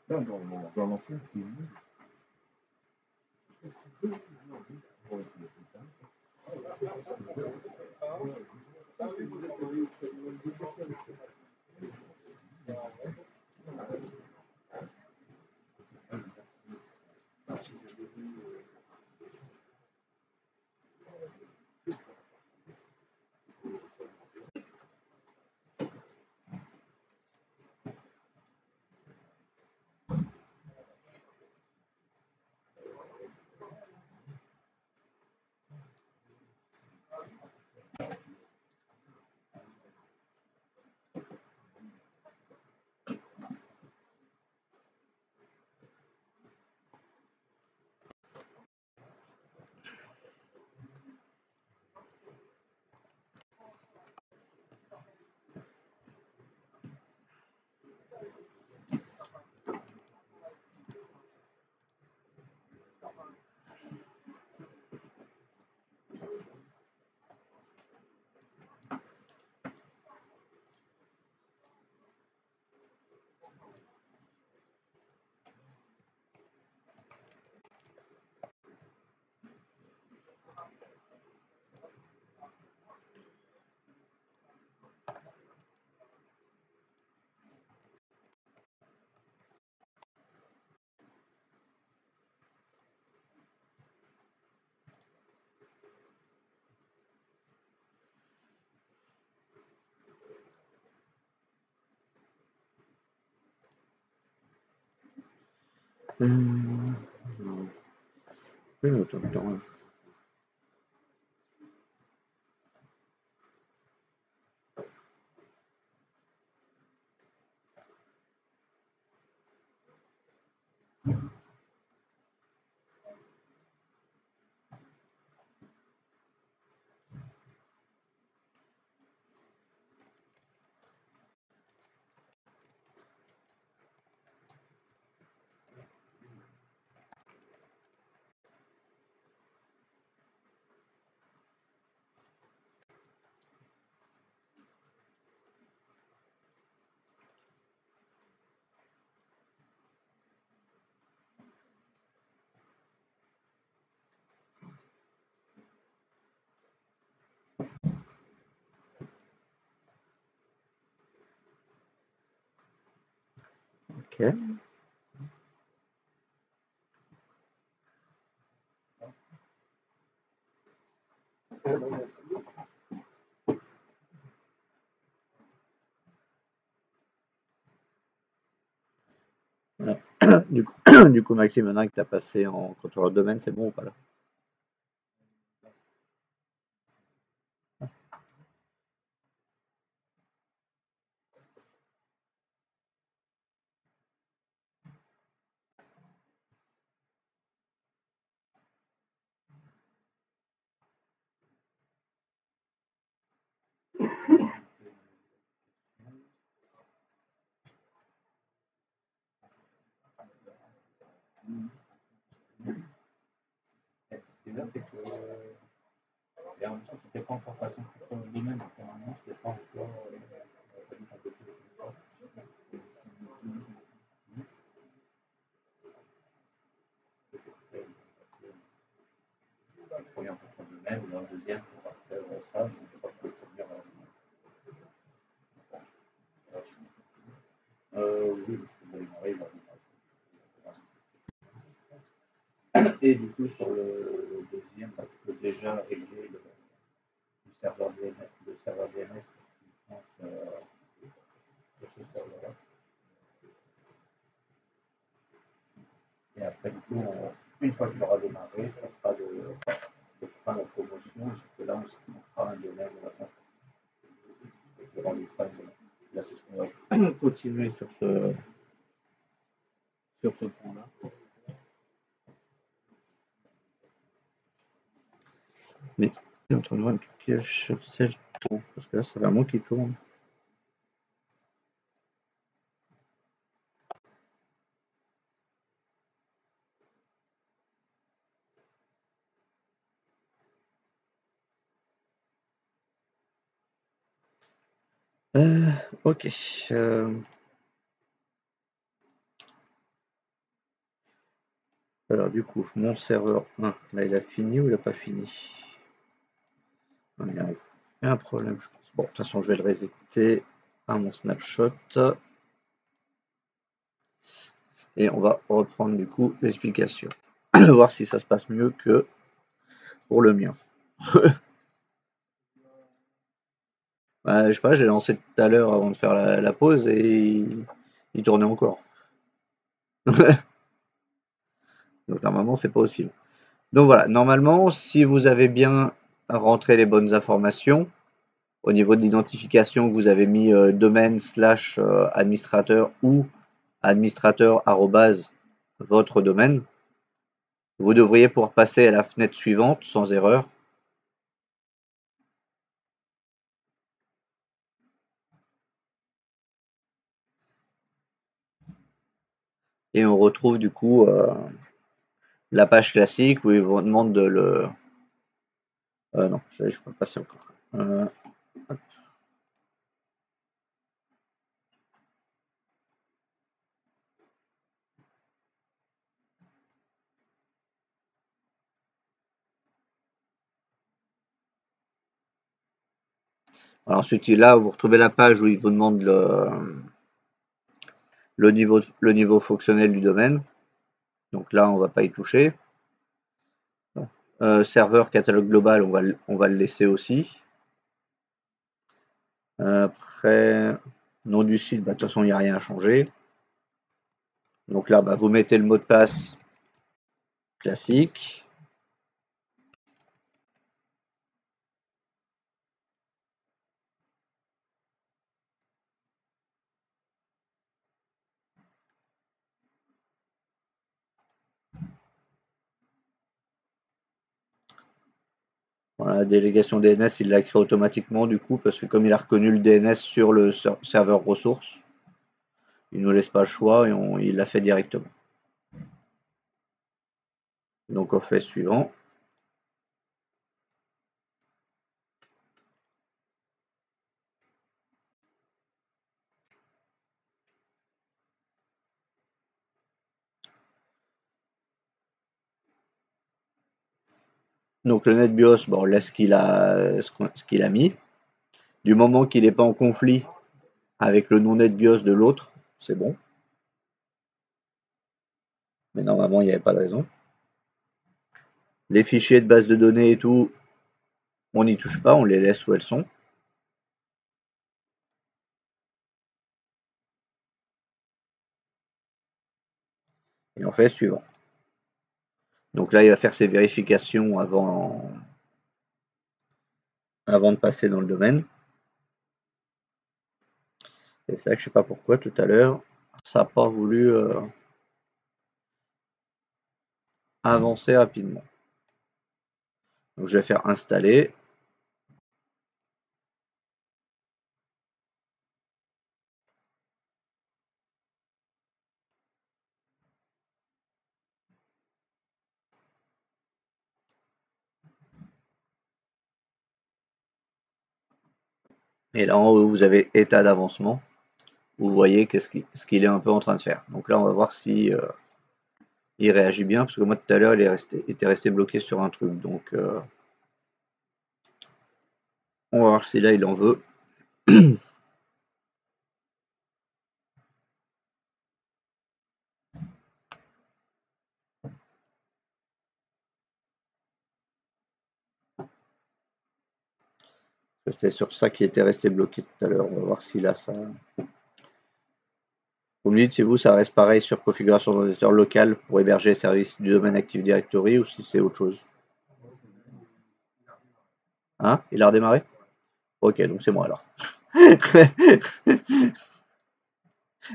Là, dans l'ancien, c'est
Oui, mais autant de temps. Ok. Voilà. Du coup, Maxime, maintenant que tu as passé en contrôleur de domaine, c'est bon ou pas là?
ce qui est bien, c'est que il y a un truc qui n'était pas encore passé en domaine, donc normalement, c'était pas encore. Le premier contrôle de domaine, ou un deuxième, il faudra faire ça, donc je crois que je peux dire. Oui, il va démarrer, il va démarrer. Et du coup, sur le deuxième, bah, tu peux déjà régler le serveur DNS, qui compte sur ce serveur-là. Et après, du coup, une fois qu'il aura démarré, ça sera fera la promotion, sauf que là, on fera un domaine, on va pas là, c'est ce qu'on va continuer sur ce point-là.
Mais on est en train de voir un truc qui c'est le temps, parce que là, ça fait un moment qu'il tourne. Ok. Alors du coup, mon serveur 1, là il a fini ou il n'a pas fini? Il y a un problème, je pense. Bon, de toute façon, je vais le resetter à mon snapshot. Et on va reprendre du coup l'explication. Voir si ça se passe mieux que pour le mien. Je sais pas, j'ai lancé tout à l'heure avant de faire la pause et il tournait encore. Donc normalement c'est pas possible. Donc voilà, normalement si vous avez bien rentré les bonnes informations, au niveau de l'identification que vous avez mis domaine / administrateur ou administrateur @ votre domaine, vous devriez pouvoir passer à la fenêtre suivante sans erreur. Et on retrouve du coup la page classique où ils vous demandent de le... non, je peux passer encore. Alors ensuite, là, vous retrouvez la page où il vous demande le niveau fonctionnel du domaine. Donc là, on ne va pas y toucher. Serveur catalogue global, on va le laisser aussi. Après, nom du site, de toute façon, il n'y a rien à changer. Donc là, vous mettez le mot de passe classique. Voilà, la délégation DNS, il l'a créé automatiquement du coup, parce que comme il a reconnu le DNS sur le serveur ressources, il ne nous laisse pas le choix et il l'a fait directement. Donc on fait suivant. Donc le NetBIOS, on laisse ce qu'il a mis. Du moment qu'il n'est pas en conflit avec le nom NetBIOS de l'autre, c'est bon. Mais normalement, il n'y avait pas de raison. Les fichiers de base de données et tout, on n'y touche pas, on les laisse où elles sont. Et on fait suivant. Donc là, il va faire ses vérifications avant de passer dans le domaine. Et c'est ça que je ne sais pas pourquoi tout à l'heure, ça n'a pas voulu avancer rapidement. Donc je vais faire installer. Et là en haut, vous avez état d'avancement. Vous voyez ce qu'il est un peu en train de faire. Donc là, on va voir si il réagit bien, parce que moi tout à l'heure, il était resté bloqué sur un truc. Donc on va voir si là, il en veut. C'était sur ça qui était resté bloqué tout à l'heure. On va voir si là, ça... Vous me dites si vous, ça reste pareil sur configuration d'ordinateur local pour héberger les services du domaine Active Directory ou si c'est autre chose. Hein? Il a redémarré? Ok, donc c'est moi alors.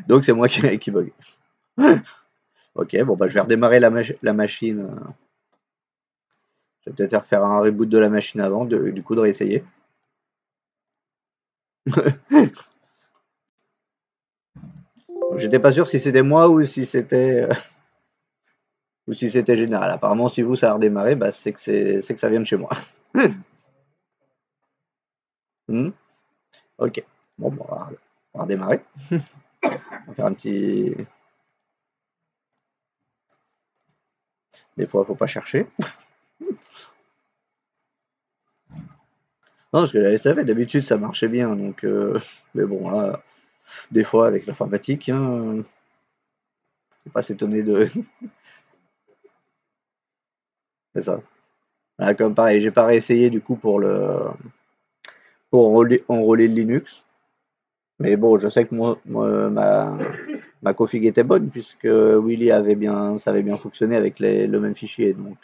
Donc c'est moi qui bug. Ok, bon bah je vais redémarrer la machine. Je vais peut-être faire un reboot de la machine avant, du coup de réessayer. J'étais pas sûr si c'était moi ou si c'était général. Apparemment, si vous ça a redémarré, bah c'est que ça vient de chez moi. Hmm, ok. Bon, bon, on va redémarrer. On va faire un petit. Des fois, faut pas chercher. Non, parce que la SAV, d'habitude, ça marchait bien. Donc, mais bon, là, des fois, avec l'informatique, hein, faut pas s'étonner de. C'est ça. Là, comme pareil, j'ai pas réessayé du coup pour enrôler le Linux. Mais bon, je sais que ma config était bonne puisque Willy ça avait bien fonctionné avec le même fichier. Donc,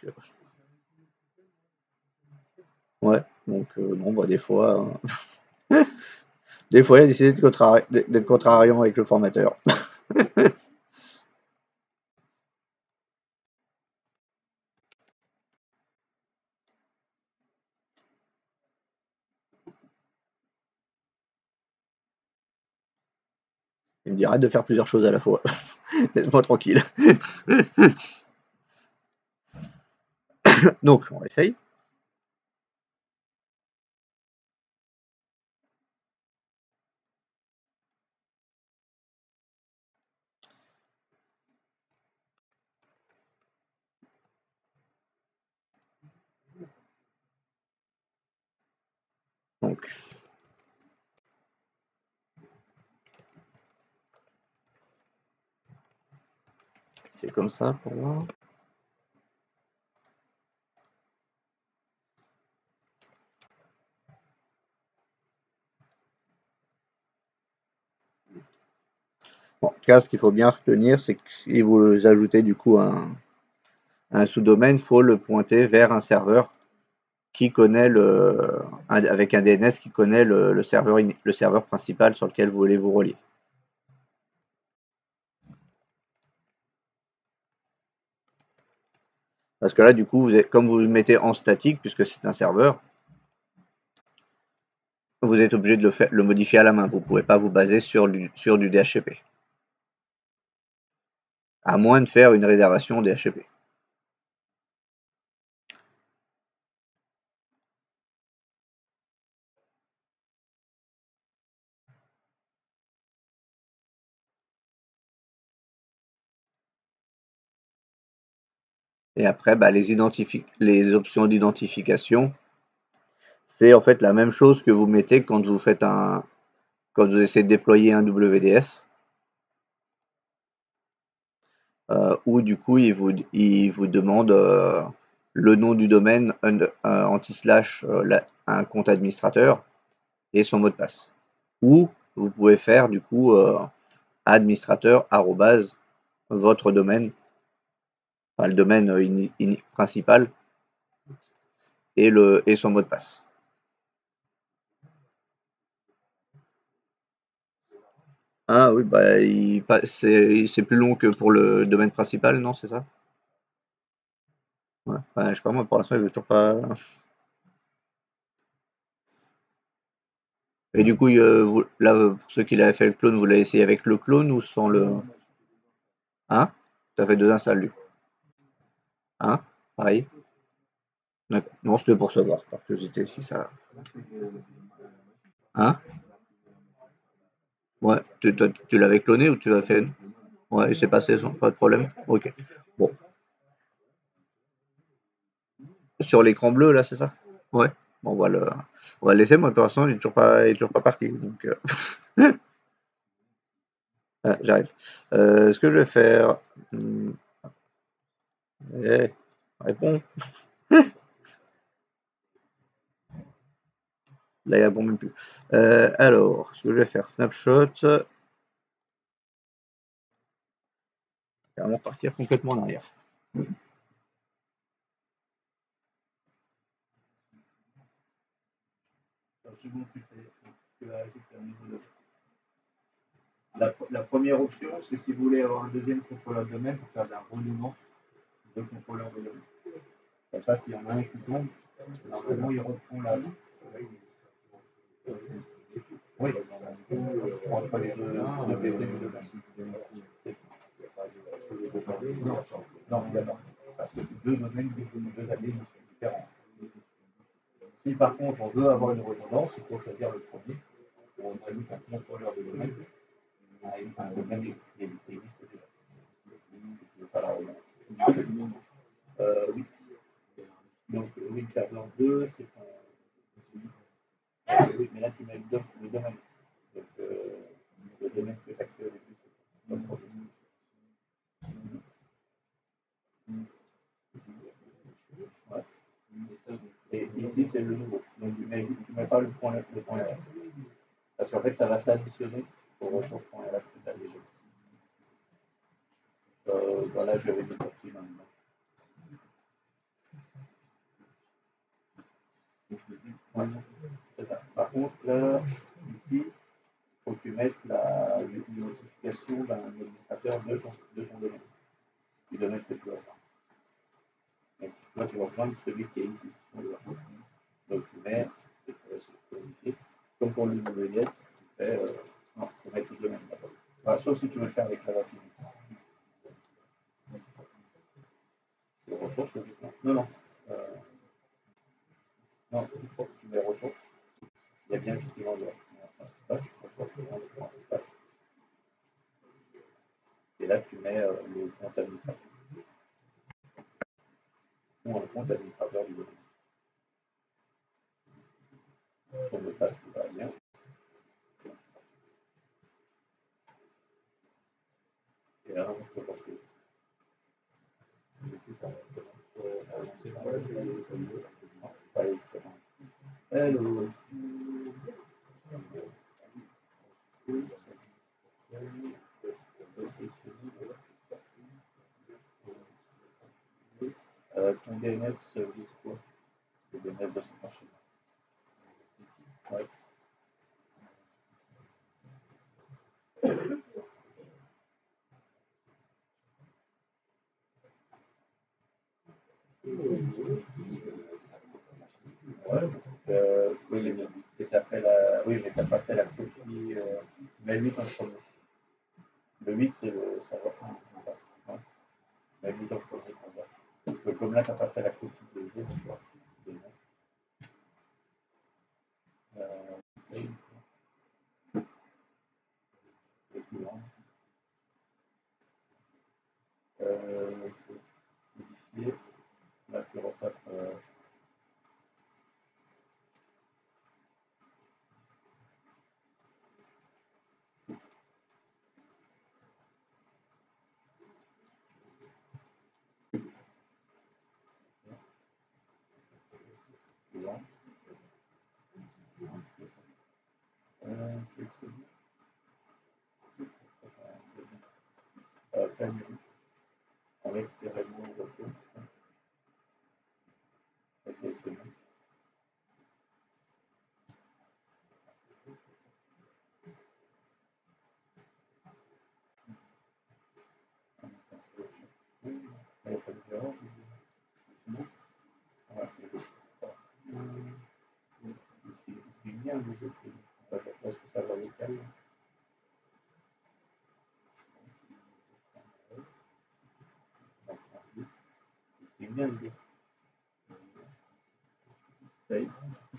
ouais. Donc, bon, bah, des fois, il a décidé d'être contrariant avec le formateur. Il me dit arrête de faire plusieurs choses à la fois. Laisse-moi tranquille. Donc, on essaye. Donc, c'est comme ça pour moi. Bon, en tout cas, ce qu'il faut bien retenir, c'est que si vous ajoutez du coup un sous-domaine, il faut le pointer vers un serveur qui connaît avec un DNS qui connaît le serveur principal sur lequel vous voulez vous relier. Parce que là, du coup, comme vous le mettez en statique, puisque c'est un serveur, vous êtes obligé de le modifier à la main. Vous ne pouvez pas vous baser sur du DHCP. À moins de faire une réservation DHCP. Et après, bah, les options d'identification, c'est en fait la même chose que vous mettez quand quand vous essayez de déployer un WDS, où du coup il vous demande le nom du domaine anti-slash un compte administrateur et son mot de passe. Ou vous pouvez faire du coup administrateur arrobase votre domaine, enfin, le domaine principal et son mot de passe. Ah oui, bah c'est plus long que pour le domaine principal, non, c'est ça? Ouais, je sais pas moi, pour l'instant, il veut toujours pas. Et du coup, là, pour ceux qui l'avaient fait le clone, vous l'avez essayé avec le clone ou sans le. Hein? T'as fait deux installs du coup. Hein? Pareil? D'accord. Non, c'était pour savoir, par curiosité, si ça. Hein? Ouais, tu l'avais cloné ou tu l'as fait? Ouais, et c'est passé sans pas de problème? Ok. Bon. Sur l'écran bleu, là, c'est ça? Ouais. Bon, on va le laisser, moi, pour l'instant, il est toujours pas parti. Donc, ah, j'arrive. Ce que je vais faire. Hmm, eh, réponds. Là, il répond même plus. Alors, ce que je vais faire, snapshot. Carrément partir complètement en arrière.
second tu ajoutes un niveau de... La première option, c'est si vous voulez avoir un deuxième contrôleur de domaine pour faire de la redondance de contrôleurs de domaine. Comme ça, s'il y en a un qui tombe, normalement, il reprend la... Oui, entre les deux PC du domaine. Non, d'accord. Parce que c'est deux domaines, deux alliés différents. Si par contre on veut avoir une redondance, il faut choisir le premier. On ajoute un contrôleur de domaine avec un domaine qui existe déjà. Pas la redondance. Oui. Donc, oui, serveur 2, c'est ton. Oui, mais là tu mets le domaine. Donc, le domaine que tu as créé au début, c'est ton projet. Ouais. Et ici, c'est le nouveau. Donc, tu mets pas le point RF. Parce qu'en fait, ça va s'additionner aux ressources.rf que tu as déjà. Voilà, je vais mettre ici maintenant. Ouais, c'est ça. Par contre, là, ici, il faut que tu mettes une notification d'un administrateur de ton domaine, du domaine que tu vas rejoindre. Et toi, tu vas rejoindre celui qui est ici. Donc, tu mets, comme pour le WS, tu fais, non, tu mets tout le domaine d'abord. Enfin, sauf si tu veux le faire avec la racine. Les ressources, non, non. Non, juste pour que tu mets les ressources. Il y a bien effectivement le stage. Et là, tu mets le compte administrateur. Ou un compte administrateur du domaine. Son mot de passe qui va bien. Et là, on peut passer. Hello. Ton DNS vise quoi? Le DNS de cette machine. Ouais. Ouais, oui, mais tu as fait la. Oui, mais tu n'as pas fait la copie. Mais le 8 en premier. Le 8, c'est le serveur 1. Mais le 8 en premier. Donc, comme là, tu n'as pas fait la copie de jeu, tu vois. Le suivant. Modifier. Là, tu retapes. Suivant. Famille. Avec les règlements de ressources. Sélectionner.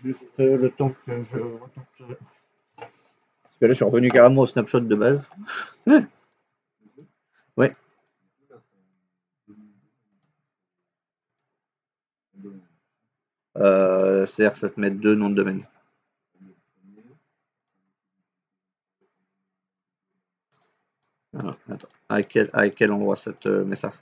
Juste le temps que je retente.
Parce que là, je suis revenu carrément au snapshot de base. Ouais. C'est-à-dire que ça te met deux noms de domaine. Alors, attends. À quel endroit ça te met ça?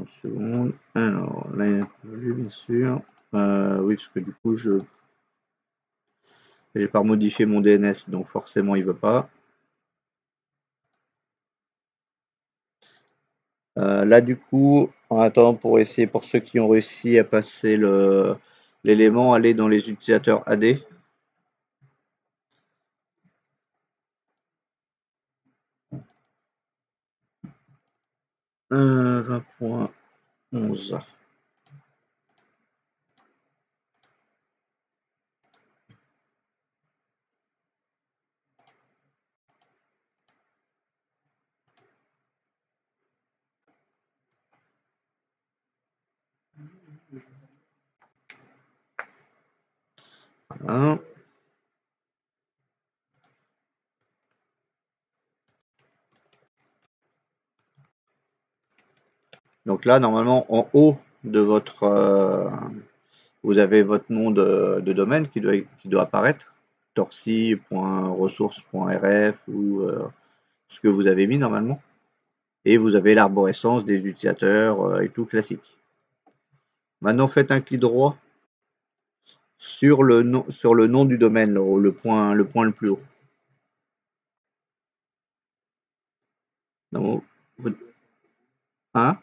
secondes. Alors, là, il n'y a pas vu, bien sûr. Oui, parce que du coup, j'ai pas modifié mon DNS, donc forcément, il veut pas. Là, du coup, en attendant, pour essayer, pour ceux qui ont réussi à passer l'élément, aller dans les utilisateurs AD. 20.11. Voilà. Donc là, normalement, en haut de votre, vous avez votre nom de domaine qui doit apparaître, torsi.ressources.rf ou ce que vous avez mis normalement. Et vous avez l'arborescence des utilisateurs et tout classique. Maintenant, faites un clic droit sur le nom du domaine, le point le plus haut. Non, hein?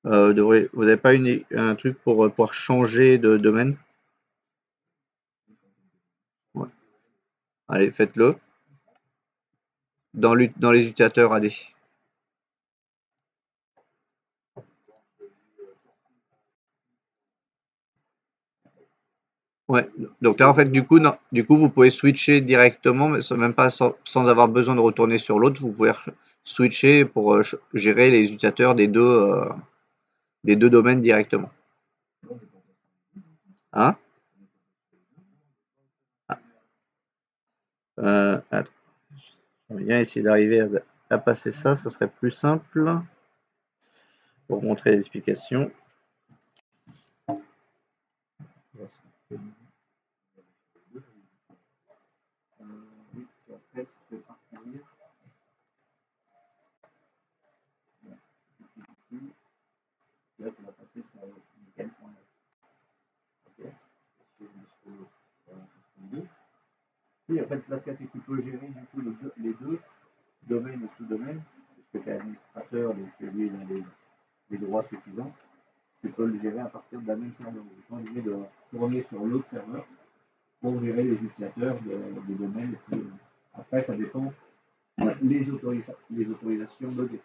Vous n'avez pas un truc pour pouvoir changer de domaine? Ouais. Allez, faites-le. Dans les utilisateurs AD. Ouais, donc là en fait du coup vous pouvez switcher directement, mais même pas sans avoir besoin de retourner sur l'autre, vous pouvez switcher pour gérer les utilisateurs des deux domaines directement. Hein? Attends. On va bien essayer d'arriver à passer ça serait plus simple pour montrer l'explication. Là, tu vas passer sur nickel.net. Oui, en fait, là, c'est que tu peux gérer du coup les deux domaines et sous-domaines, parce que tu es administrateur, donc lui, il a les droits suffisants. Tu peux le gérer à partir de la même serveur. Tu n'es pas obligé de tourner sur l'autre serveur pour gérer les utilisateurs des domaines. Après, ça dépend les autorisations logées.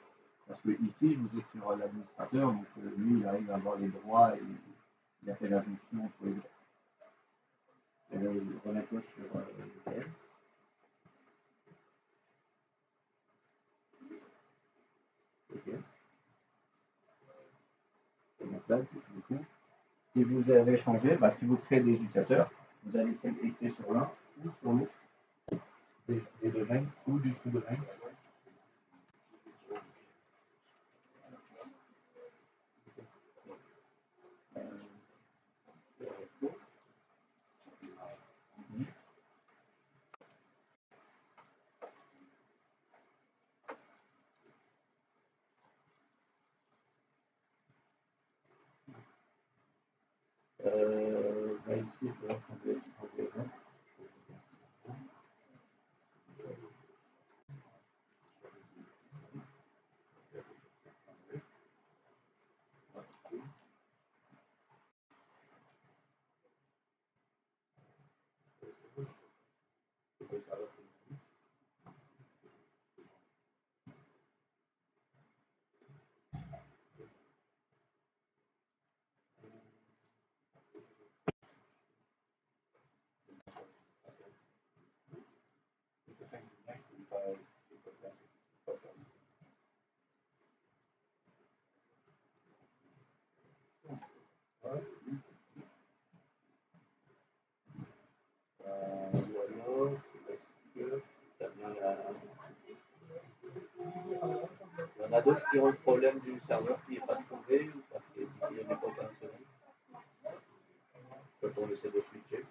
Parce que ici, vous êtes sur l'administrateur, donc lui, il arrive à avoir les droits et il a fait la jonction entre les deux. Remets-toi sur VPN. Ok. Et donc là, du coup, si vous avez changé, si vous créez des utilisateurs, vous allez cliquer sur l'un ou sur l'autre des domaines ou du sous-domaine. Ici, il faudra changer. Ou alors, c'est parce que tu as bien il y en a d'autres qui ont le problème du serveur qui n'est pas trouvé ou parce qu'il n'est pas opérationnel. Quand on essaie de switcher.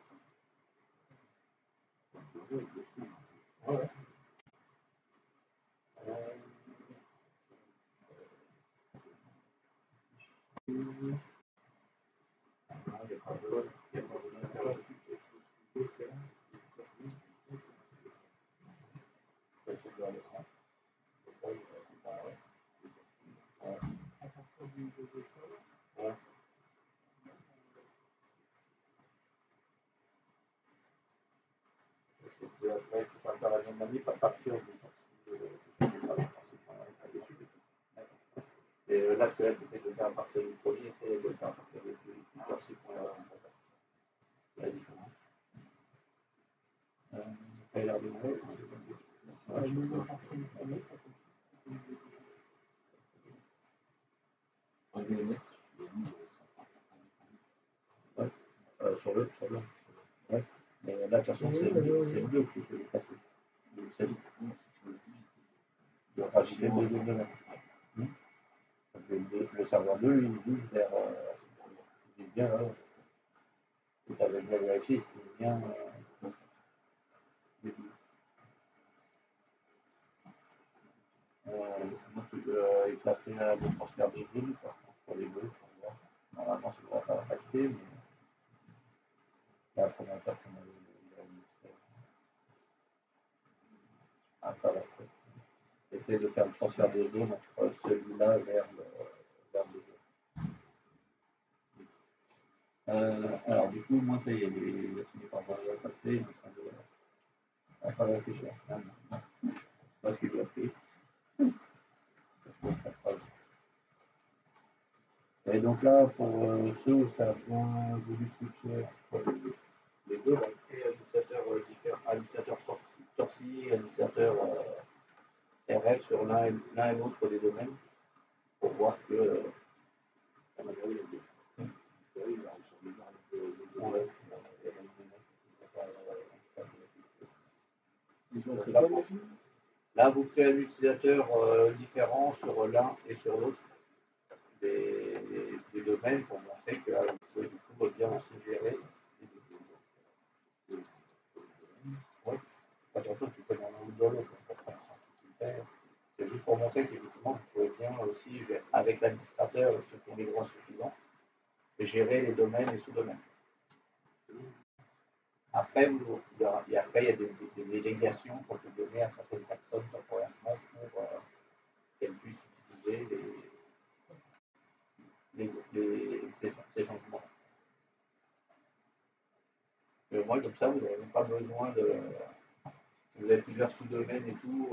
Ouais.
le sens. C'est pareil. Ouais.
À partir du deuxième sol.
Ouais. Après, ça va bien manier à partir et là, tu essaies de faire à partir du premier, essaie de faire à partir de celui qui torse points la différence. Après, l'air de moi,
En DNS, je l'ai mis
sur le. Ouais. Mais là, de toute façon, c'est le bleu qui s'est dépassé. C'est de rajouter le deuxième domaine. Le serveur 2, il vise vers. Il est bien là. Tu avais bien vérifié, ce qui est bien. Il t'a fait le transfert des villes, pour les deux. Normalement, ça devrait pas impacter, mais la première étape, on a essayer de faire le transfert de zone entre celui-là vers le deux. Alors, du coup, moi, ça y est, il a fini par passer, il est en train de réfléchir. Je sais pas ce qu'il lui a pris. Et donc là, pour ceux où ça a bien voulu switcher entre les deux, on va créer un utilisateur différent, un utilisateur torsi, un utilisateur RF sur l'un et l'autre des domaines pour voir que on a bien eu les deux. Là, vous créez un utilisateur différent sur l'un et sur l'autre des domaines pour montrer que là, vous pouvez du coup bien aussi gérer. Ouais. Attention, tu peux dans l'un ou dans l'autre. C'est juste pour montrer qu'effectivement, vous pouvez bien aussi, avec l'administrateur et ceux qui ont les droits suffisants, gérer les domaines et sous-domaines. Après, il y a des délégations qu'on peut donner à certaines personnes temporairement pour qu'elles puissent utiliser ces changements. Moi, comme ça, vous n'avez même pas besoin de. Si vous avez plusieurs sous-domaines et tout,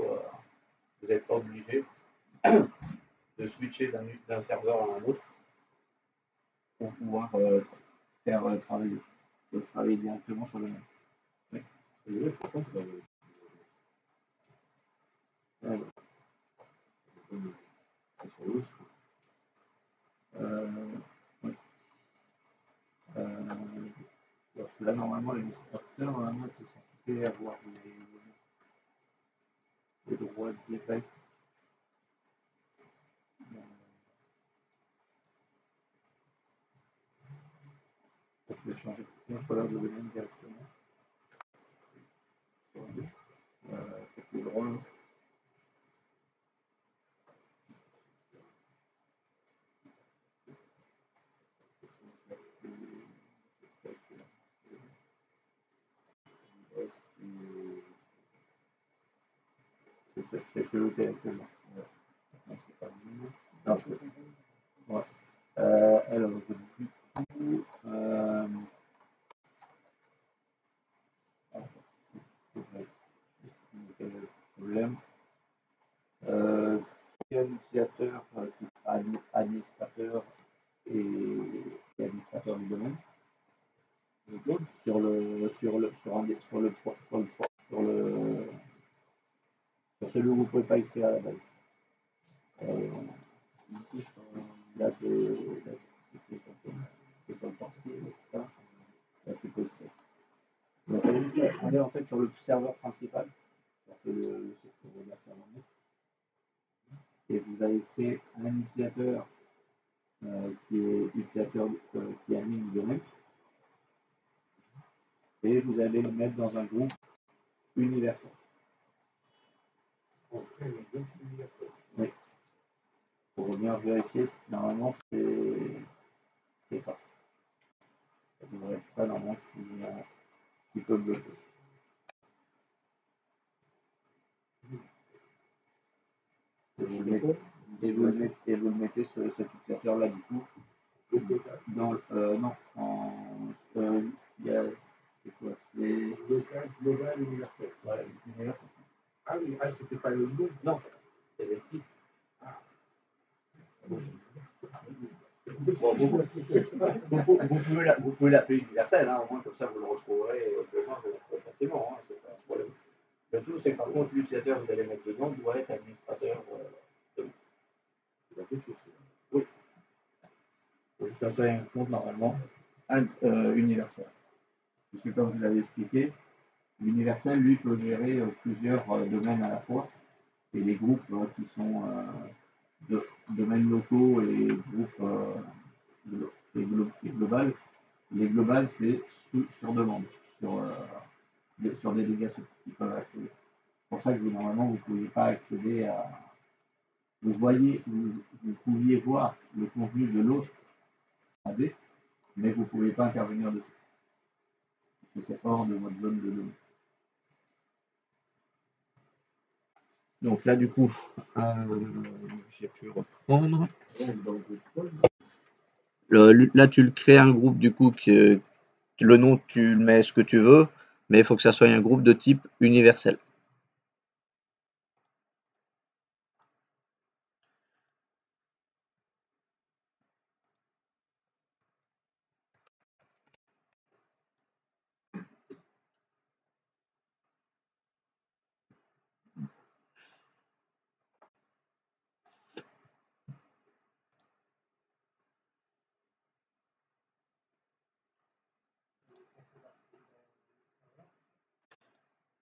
vous n'êtes pas obligé de switcher d'un serveur à un autre pour pouvoir faire travailler directement sur le même. Oui. Là, normalement, l'administrateur, normalement, est censé avoir les droits de device. Je vais changer de couleur de domaine directement. C'est plus drôle. C'est celui qui est actuellement. Non, c'est pas lui. Non, c'est. Ouais. Alors, du coup, quel est le problème? Il y a un utilisateur qui sera administrateur et administrateur du domaine. Sur celui où vous ne pouvez pas écrire à la base. Ici, là, c'est sur le portier, c'est ça. Là, tu peux écrire. Donc, on est en fait sur le serveur principal, sur le site pour regarder ça. Et vous allez créer un utilisateur qui anime le domaine. Et vous allez le mettre dans un groupe universel. Oui. Pour venir vérifier si normalement c'est ça. Ça devrait être ça normalement qui peut bloquer. Et vous le mettez sur cet utilisateur-là, du coup. Dans non, il y a, c'est quoi? C'est
Local, global, universel.
ouais, universel.
Ah oui, c'était pas le nom.
Non, c'est les types.
Bon,
Vous pouvez l'appeler universel, hein, au moins comme ça vous le retrouverez facilement, hein, c'est pas un problème. Le tout, c'est que par contre, l'utilisateur que vous allez mettre dedans doit être administrateur de oui. Il faut juste que ça soit un compte normalement universel. Parce que comme je l'avais expliqué, l'universel, lui, peut gérer plusieurs domaines à la fois. Et les groupes qui sont domaines locaux et groupes et global. Les globales, c'est sur demande, sur délégation qui peuvent accéder. C'est pour ça que normalement, vous ne pouviez pas accéder à. Vous pouviez voir le contenu de l'autre AD, mais vous ne pouviez pas intervenir dessus. Parce que c'est hors de votre zone de données. Donc là, du coup, j'ai pu reprendre. Là, tu le crées un groupe, du coup, que le nom, tu le mets ce que tu veux, mais il faut que ça soit un groupe de type universel.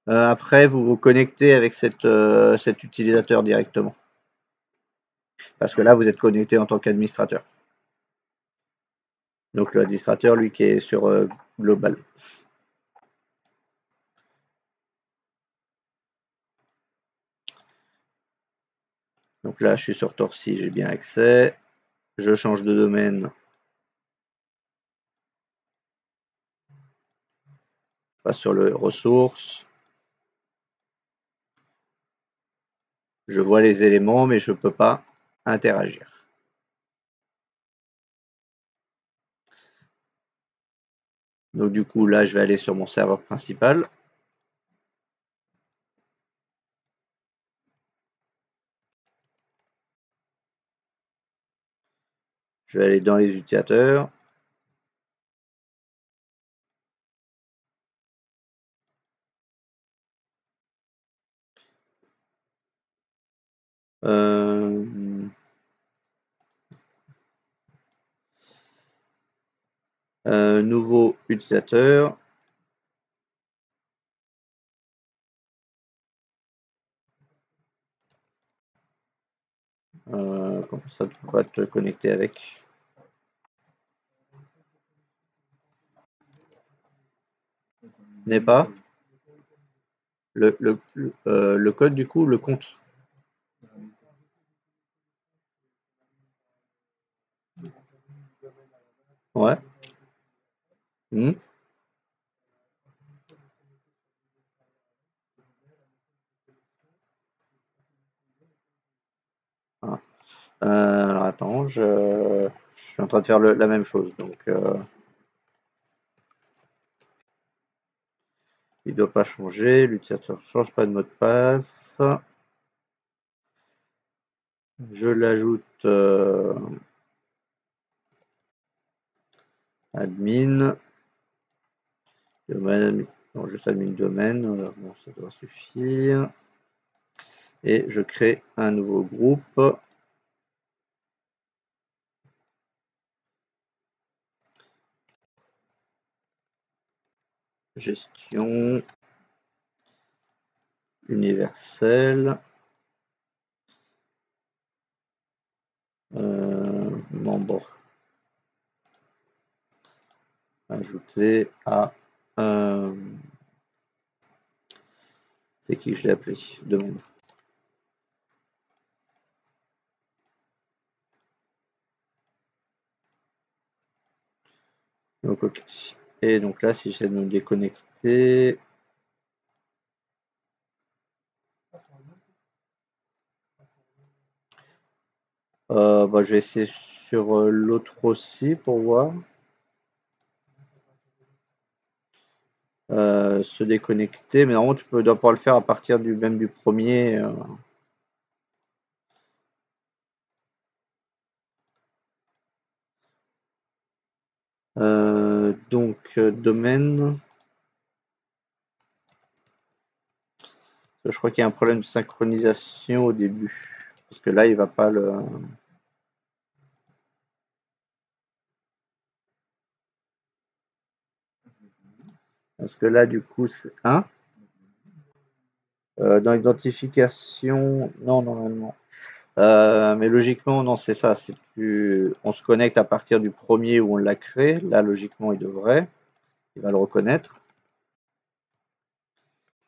Après, vous vous connectez avec cet utilisateur directement. Parce que là, vous êtes connecté en tant qu'administrateur. Donc l'administrateur, lui, qui est sur Global. Donc là, je suis sur Torsi, j'ai bien accès. Je change de domaine. Je passe sur le ressources. Je vois les éléments, mais je ne peux pas interagir. Donc du coup, là, je vais aller sur mon serveur principal. Je vais aller dans les utilisateurs. Nouveau utilisateur. Comme ça, tu pourras te connecter avec. N'est pas le code, du coup, le compte. Ouais. Ah. Alors attends, je suis en train de faire la même chose. Donc, il ne doit pas changer. L'utilisateur ne change pas de mot de passe. Je l'ajoute admin. Domaine, non, juste admin domaine. Bon, ça doit suffire. Et je crée un nouveau groupe. Gestion universelle. Membre ajouté à c'est qui je l'ai appelé demande. Donc ok. Et donc là, si j'essaie de me déconnecter,
Bah, je vais essayer sur l'autre aussi pour voir. Se déconnecter, mais normalement tu dois pouvoir le faire à partir même du premier. Donc domaine. Je crois qu'il y a un problème de synchronisation au début. Parce que là, il va pas le. Parce que là, du coup, c'est. Hein? Dans l'identification. Non, normalement. Mais logiquement, non, c'est ça. On se connecte à partir du premier où on l'a créé. Là, logiquement, il va le reconnaître.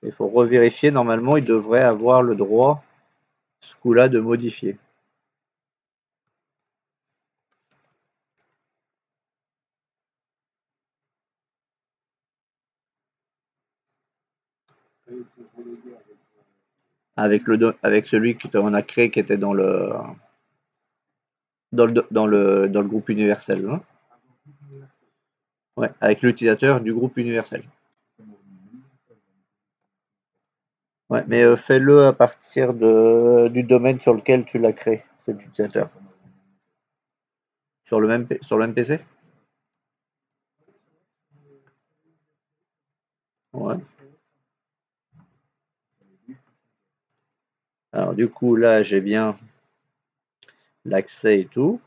Il faut revérifier. Normalement, il devrait avoir le droit, ce coup-là, de modifier. Avec celui qu'on a créé qui était dans le groupe universel. Hein. Ouais, avec l'utilisateur du groupe universel. Ouais, mais fais-le à partir du domaine sur lequel tu l'as créé, cet utilisateur. Sur le même PC? Ouais. Alors du coup, là, j'ai bien l'accès et tout.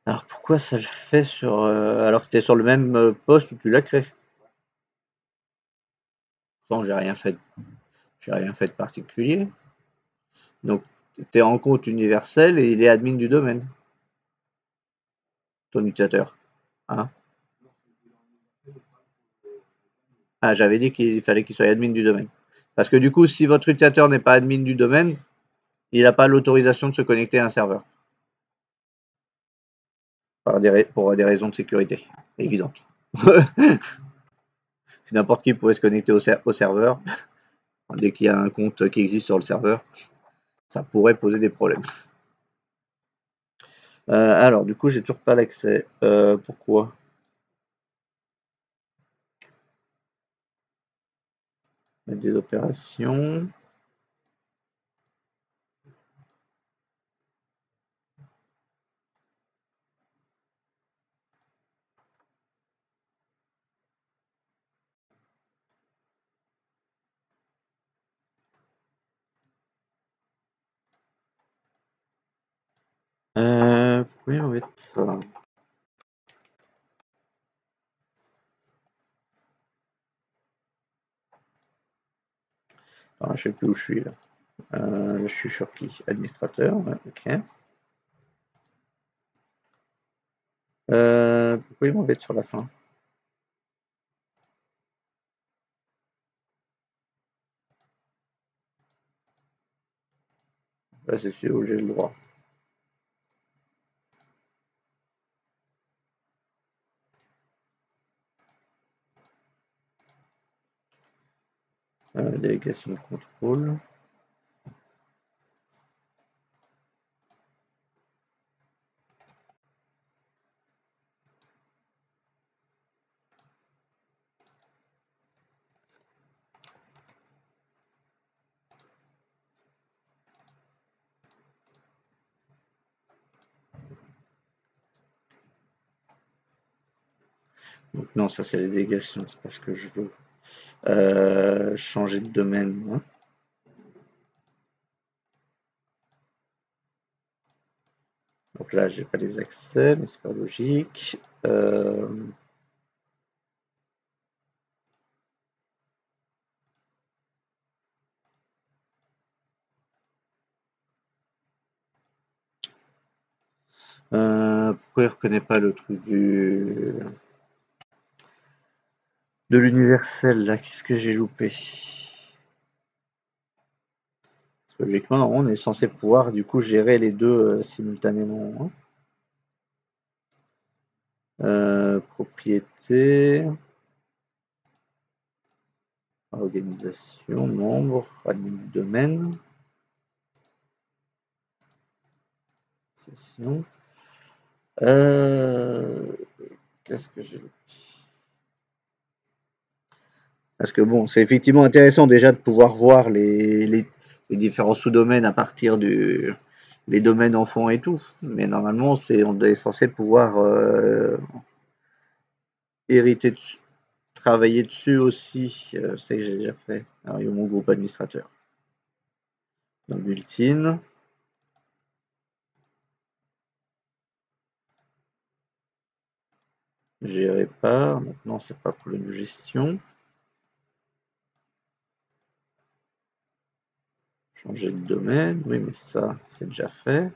Alors pourquoi ça le fait alors que tu es sur le même poste où tu l'as créé? Non, j'ai rien fait de particulier. Donc, tu es en compte universel et il est admin du domaine, ton utilisateur. Hein? Ah, j'avais dit qu'il fallait qu'il soit admin du domaine. Parce que du coup, si votre utilisateur n'est pas admin du domaine, il n'a pas l'autorisation de se connecter à un serveur. Pour des raisons de sécurité évidentes. Si n'importe qui pouvait se connecter au serveur, dès qu'il y a un compte qui existe sur le serveur, ça pourrait poser des problèmes. Alors, du coup, j'ai toujours pas l'accès. Pourquoi? Mettre des opérations. Pourquoi on va mettre ça? Ah, je sais plus où je suis là. Je suis sur qui? Administrateur, ouais, ok. Pourquoi il m'embête sur la fin? Là, c'est celui où j'ai le droit. Délégation de contrôle. Donc non, ça c'est les délégations, c'est pas ce que je veux. Changer de domaine. Hein. Donc là, j'ai pas les accès, mais c'est pas logique. Pourquoi il reconnaît pas le truc de l'universel là? Qu'est-ce que j'ai loupé? C'est Logiquement, on est censé pouvoir du coup gérer les deux simultanément. Propriété, organisation, membre, admin du domaine, session. Qu'est-ce que j'ai? Parce que bon, c'est effectivement intéressant déjà de pouvoir voir les différents sous-domaines à partir les domaines enfants et tout. Mais normalement, on est censé pouvoir hériter dessus, travailler dessus aussi. C'est que j'ai déjà fait. Alors, il y a mon groupe administrateur. Donc, bulletin. Gérer par. Maintenant, c'est pas pour une gestion. Changer de domaine. Oui, mais ça, c'est déjà fait.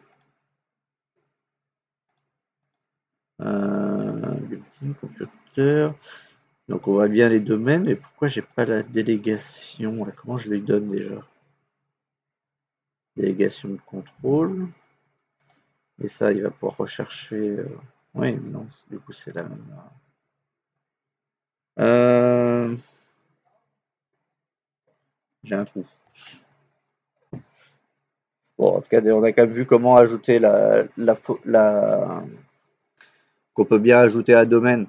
Bulletin, computer. Donc on voit bien les domaines, mais pourquoi j'ai pas la délégation là? Comment je les donne déjà? Délégation de contrôle. Et ça, il va pouvoir rechercher. Oui, mais non, du coup c'est la même. J'ai un trou. Bon, en tout cas, on a quand même vu comment ajouter qu'on peut bien ajouter un domaine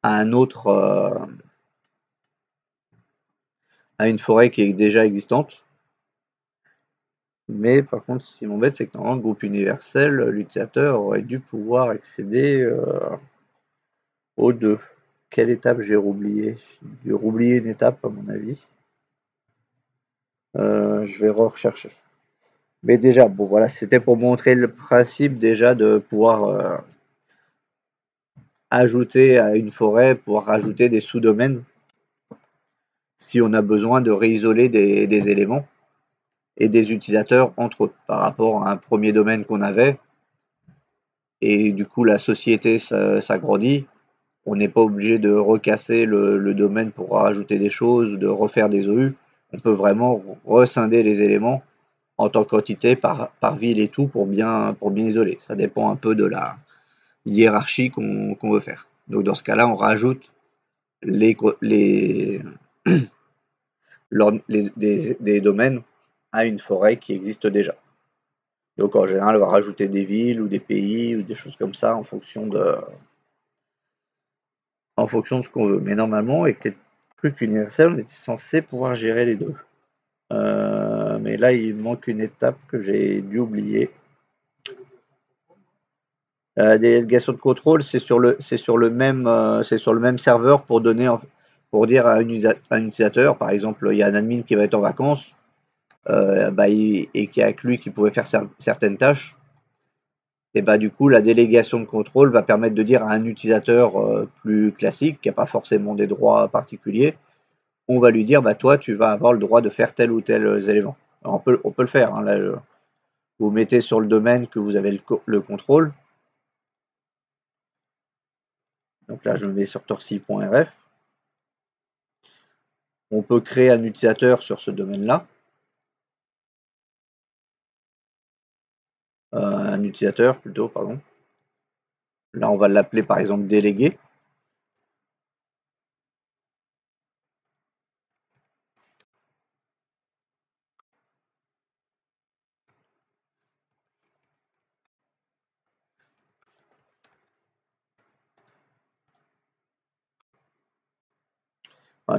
à un autre, à une forêt qui est déjà existante. Mais par contre, ce qui m'embête, c'est que dans le groupe universel, l'utilisateur aurait dû pouvoir accéder aux deux. Quelle étape j'ai oublié? J'ai dû oublier une étape à mon avis. Je vais rechercher. Mais déjà, bon voilà, c'était pour montrer le principe déjà de pouvoir ajouter à une forêt, pouvoir rajouter des sous-domaines si on a besoin de réisoler des éléments et des utilisateurs entre eux par rapport à un premier domaine qu'on avait. Et du coup, la société s'agrandit. On n'est pas obligé de recasser le domaine pour rajouter des choses, de refaire des OU. On peut vraiment rescinder les éléments en tant qu'entité par ville et tout pour bien isoler. Ça dépend un peu de la hiérarchie qu'on veut faire. Donc dans ce cas-là, on rajoute des domaines à une forêt qui existe déjà. Donc en général, on va rajouter des villes ou des pays ou des choses comme ça en fonction de ce qu'on veut. Mais normalement, avec les trucs universels, on était censé pouvoir gérer les deux. Mais là, il manque une étape que j'ai dû oublier. Délégation de contrôle, c'est sur le même serveur pour dire à un utilisateur, par exemple, il y a un admin qui va être en vacances et qui a que lui qui pouvait faire certaines tâches. Et du coup, la délégation de contrôle va permettre de dire à un utilisateur plus classique, qui n'a pas forcément des droits particuliers, on va lui dire, toi, tu vas avoir le droit de faire tel ou tel élément. Alors, on peut le faire. Hein, là, vous mettez sur le domaine que vous avez le contrôle. Donc là, je me mets sur torsi.rf. On peut créer un utilisateur sur ce domaine-là. Un utilisateur plutôt, pardon. Là, on va l'appeler par exemple délégué.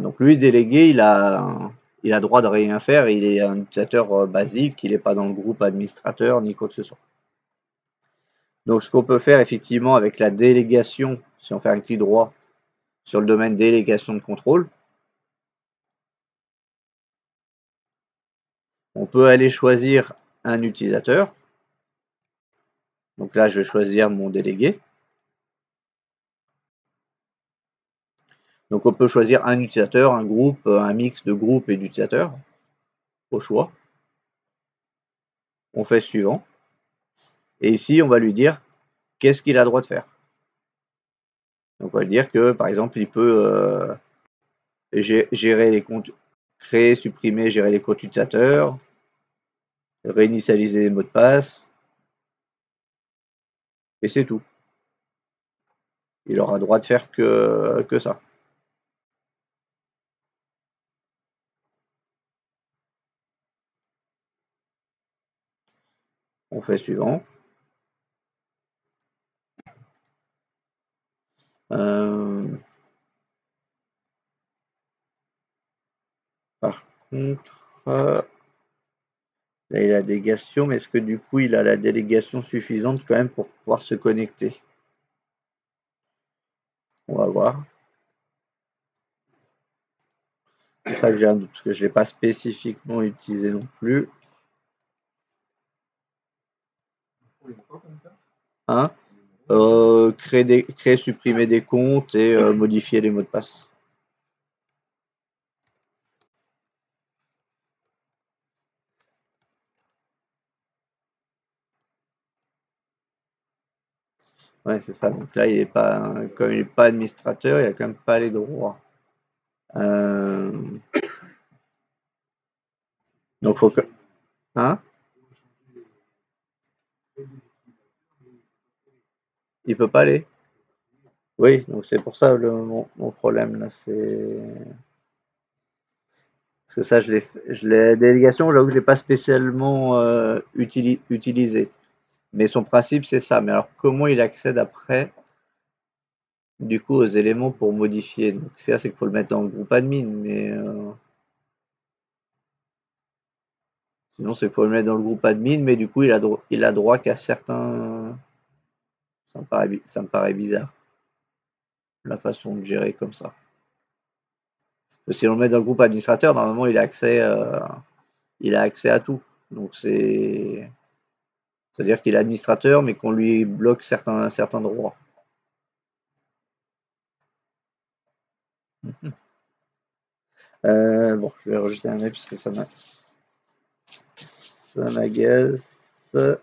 Donc lui, délégué, il a droit de rien faire. Il est un utilisateur basique. Il n'est pas dans le groupe administrateur ni quoi que ce soit. Donc ce qu'on peut faire effectivement avec la délégation, si on fait un clic droit sur le domaine délégation de contrôle, on peut aller choisir un utilisateur. Donc là, je vais choisir mon délégué. Donc on peut choisir un utilisateur, un groupe, un mix de groupes et d'utilisateurs, au choix. On fait suivant. Et ici, on va lui dire qu'est-ce qu'il a le droit de faire. Donc on va lui dire que, par exemple, il peut gérer les comptes, créer, supprimer, gérer les comptes utilisateurs, réinitialiser les mots de passe, et c'est tout. Il aura droit de faire que ça. On fait suivant. Par contre, là il a la délégation, mais est-ce que du coup il a la délégation suffisante quand même pour pouvoir se connecter? On va voir. C'est pour ça que j'ai un doute, parce que je ne l'ai pas spécifiquement utilisé non plus. Hein? Créer, supprimer des comptes et modifier les mots de passe. Ouais, c'est ça. Donc là, il est pas, comme il n'est pas administrateur, il a quand même pas les droits. Donc faut que, hein? Il peut pas aller. Oui, donc c'est pour ça mon problème là, c'est parce que ça, la délégation, j'avoue que je l'ai pas spécialement utilisé. Mais son principe, c'est ça. Mais alors, comment il accède après, du coup, aux éléments pour modifier? Donc, ça, c'est qu'il faut le mettre dans le groupe admin. Mais sinon, c'est qu'il faut le mettre dans le groupe admin. Mais du coup, il a droit qu'à certains. Ça me paraît bizarre, la façon de gérer comme ça. Parce que si on le met dans le groupe administrateur, normalement, il a accès à tout. Donc, c'est-à-dire qu'il est administrateur, mais qu'on lui bloque certains droits. Bon, je vais rejeter un mail parce que ça m'agace de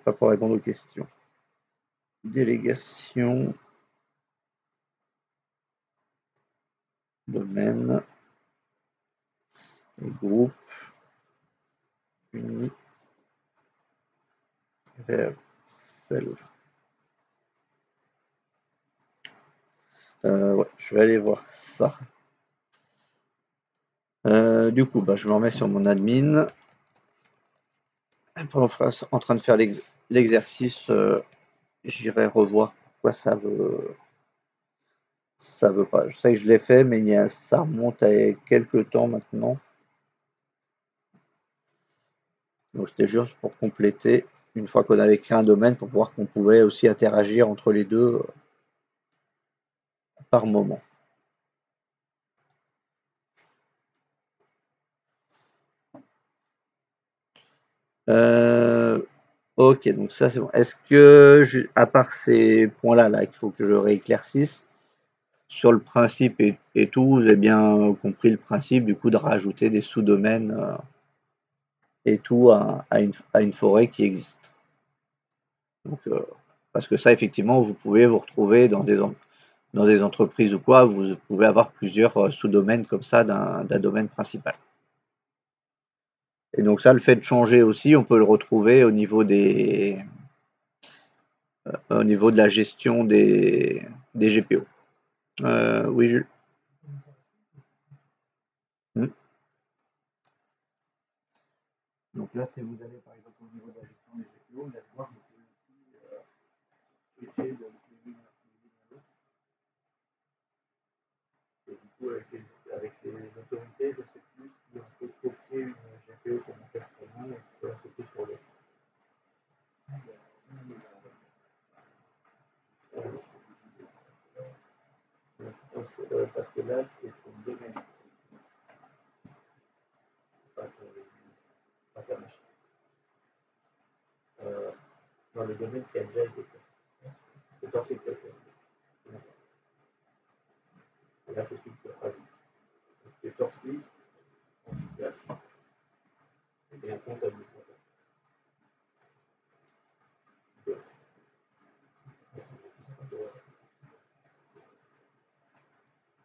pas pouvoir répondre aux questions. Délégation, domaine, et groupe, universel. Ouais, je vais aller voir ça. Du coup, bah, je me remets sur mon admin. Pendant qu'on sera en train de faire l'exercice, j'irai revoir pourquoi ça veut pas. Je sais que je l'ai fait, mais ça remonte à quelques temps maintenant. Donc c'était juste pour compléter, une fois qu'on avait créé un domaine, pour voir qu'on pouvait aussi interagir entre les deux par moment. Ok, donc ça c'est bon. Est-ce que, à part ces points-là, là, qu'il faut que je rééclaircisse, sur le principe et tout, vous avez bien compris le principe du coup de rajouter des sous-domaines et tout à une forêt qui existe. Donc, parce que ça, effectivement, vous pouvez vous retrouver dans des entreprises ou quoi, vous pouvez avoir plusieurs sous-domaines comme ça d'un domaine principal. Et donc ça, le fait de changer aussi, on peut le retrouver au niveau de la gestion des GPO. Oui, Jules. Donc là, si vous allez par exemple au niveau de la gestion des GPO, vous allez voir que vous pouvez aussi switcher de l'une à l'autre. Et du coup, avec les autorités, je ne sais plus si on peut copier une GPO comme on fait actuellement, et on peut la copier sur l'autre. Parce que là, c'est ton domaine. Pas ta machine. Dans le domaine qui a déjà été fait. C'est dans cette plateforme. Et là, c'est celui que tu rajoutes. Donc, c'est Torsi, officiel, et un compte administrateur.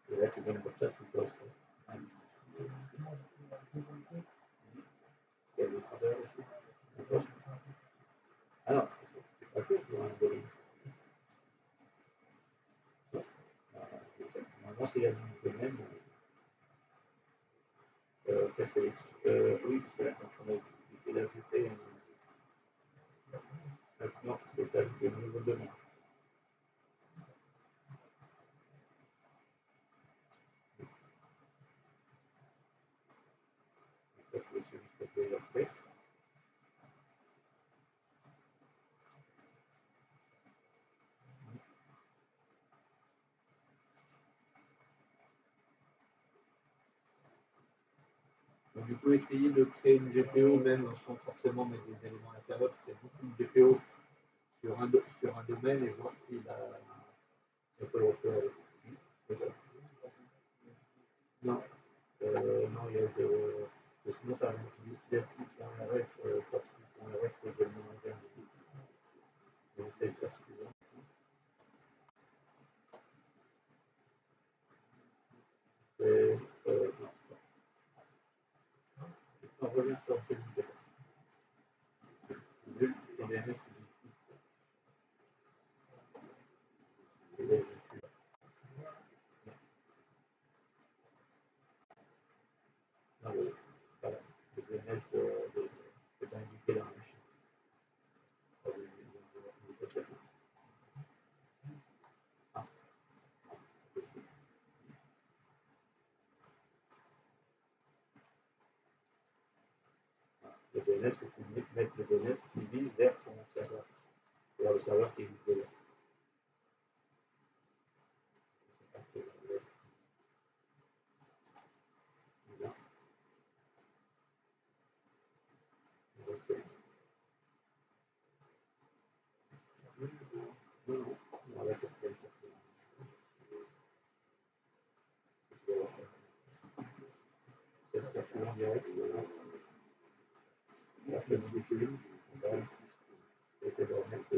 Et là, tu donnes comme ça, c'est quoi? Et l'administrateur,
oui, parce que là, on a essayé d'ajouter maintenant, c'est ajouté le nouveau domaine. Donc, je vais celui qui est déjà fait. Donc, du coup, essayer de créer une GPO même sans forcément mettre des éléments à l'intérieur, parce qu'il y a beaucoup de GPO sur un domaine et voir si on peut le refaire. Non, non, il y a sinon ça va être utiliser.rf, torsi.rf pour le mélanger. On essaie de faire suivant. On revient sur celui-là. Juste, et bien, c'est et là, je suis là. Non, voilà, le DNS est indiqué dans la machine. Le DNS, il faut mettre le DNS qui vise vers ton serveur, vers le serveur qui existe déjà. Essayer de remettre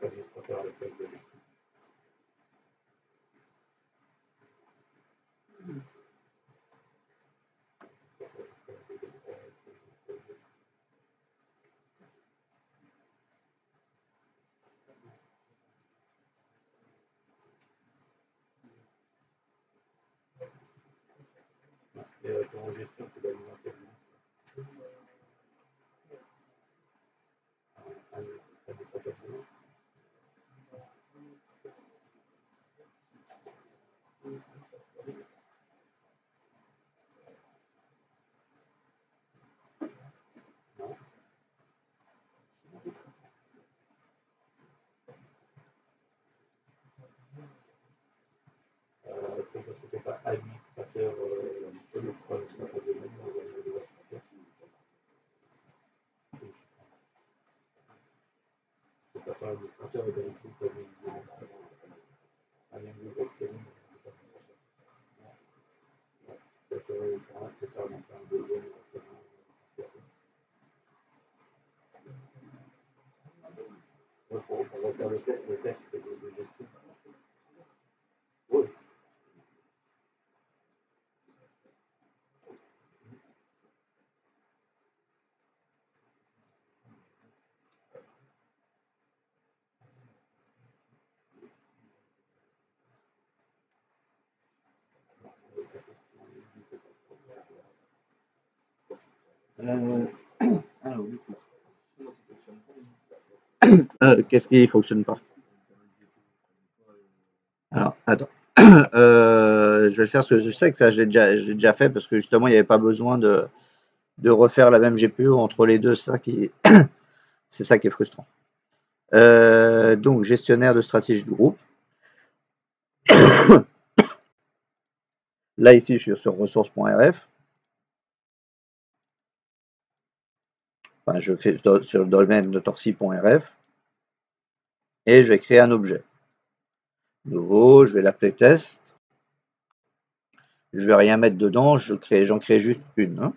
l'administrateur à l'époque de en gestion, c'est d'alimenter l'administrateur. C'était pas administrateur c'est pas administrateur et d'un coup comme un niveau c'est ça, on fait un deuxième. Donc, on va faire le test de gestion. Oui. Alors, du coup. Qu'est-ce qui ne fonctionne pas? Alors, attends. Je vais le faire parce que je sais que ça, j'ai déjà fait parce que justement, il n'y avait pas besoin de refaire la même GPU entre les deux. C'est ça qui est frustrant. Donc, gestionnaire de stratégie de groupe. Là, ici, je suis sur ressources.rf. Enfin, je fais sur le domaine de torsi.rf. Et je vais créer un objet. Nouveau, je vais l'appeler test. Je vais rien mettre dedans, j'en crée juste une. Hein.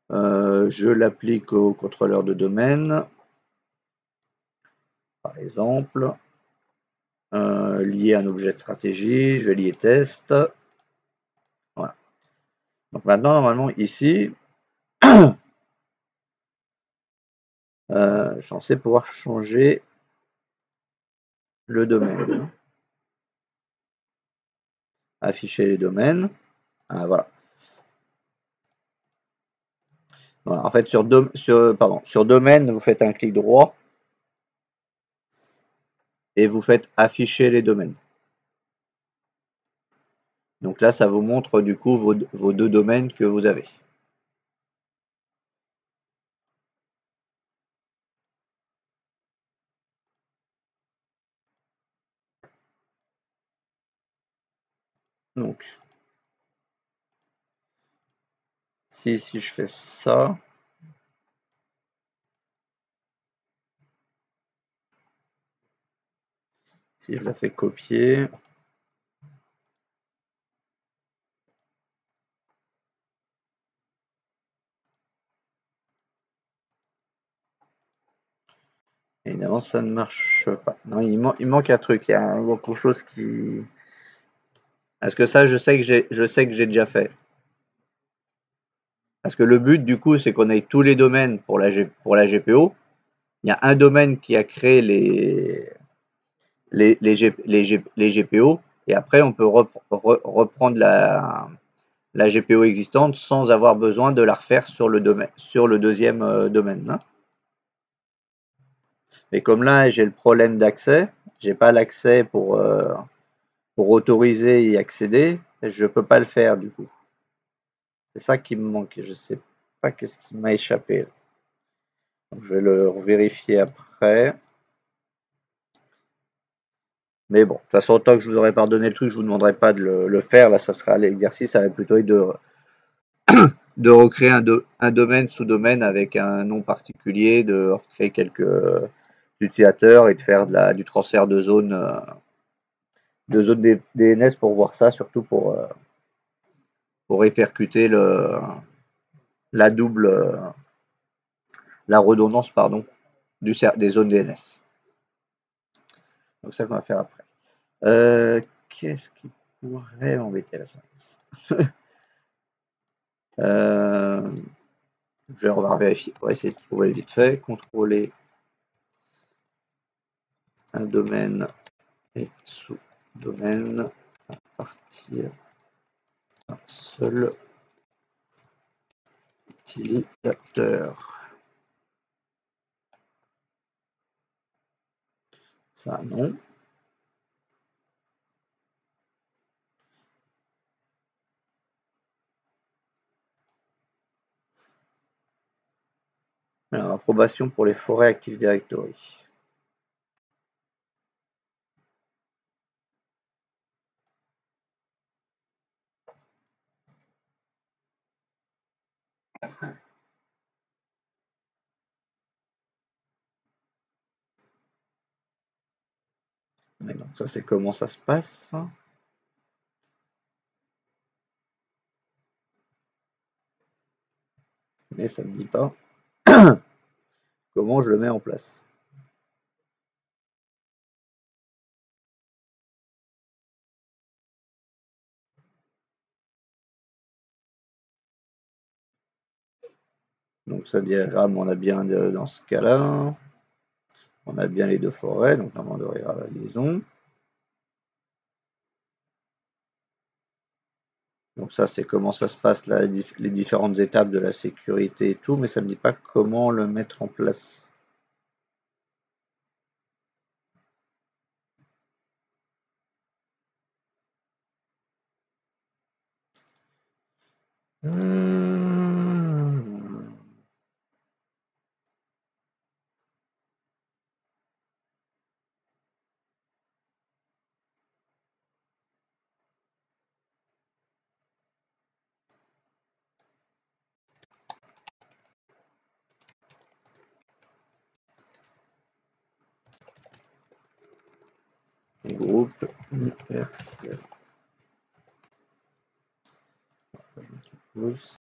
Je l'applique au contrôleur de domaine, par exemple.
lier un objet de stratégie, je vais lier test. Voilà. Donc maintenant, normalement, ici, je suis censé pouvoir changer le domaine. Afficher les domaines. Ah, voilà. Voilà. En fait, sur domaine, vous faites un clic droit et vous faites afficher les domaines. Donc là, ça vous montre du coup vos deux domaines que vous avez. Donc, si je fais ça, si je la fais copier, évidemment, ça ne marche pas. Non, il manque un truc. Il y a beaucoup de choses qui. Parce que ça, je sais que j'ai déjà fait. Parce que le but, du coup, c'est qu'on ait tous les domaines pour la GPO. Il y a un domaine qui a créé les GPO. Et après, on peut reprendre la GPO existante sans avoir besoin de la refaire sur le deuxième domaine. Hein. Mais comme là, j'ai le problème d'accès, j'ai pas l'accès pour autoriser et accéder, je peux pas le faire du coup. C'est ça qui me manque. Je sais pas qu'est-ce qui m'a échappé. Donc, je vais le vérifier après. Mais bon, de toute façon, tant que je vous aurais pardonné le truc, je vous demanderai pas de le faire. Là, ça sera l'exercice, ça va plutôt être de recréer un domaine sous-domaine avec un nom particulier, de recréer quelques utilisateurs et de faire du transfert de zone DNS pour voir ça, surtout pour répercuter la redondance pardon, des zones DNS. Donc ça qu'on va faire après. Qu'est-ce qui pourrait m'embêter là ça je vais vérifier. On va essayer de trouver vite fait. Contrôler un domaine et sous-domaine à partir d'un seul utilisateur. Ça non. Alors, approbation pour les forêts Active Directory. Mais donc ça c'est comment ça se passe. Mais ça ne me dit pas comment je le mets en place. Donc ça diagramme, on a bien dans ce cas-là, on a bien les deux forêts, donc normalement on devrait y avoir la liaison. Donc ça c'est comment ça se passe, les différentes étapes de la sécurité et tout, mais ça ne me dit pas comment le mettre en place. Groupe universel.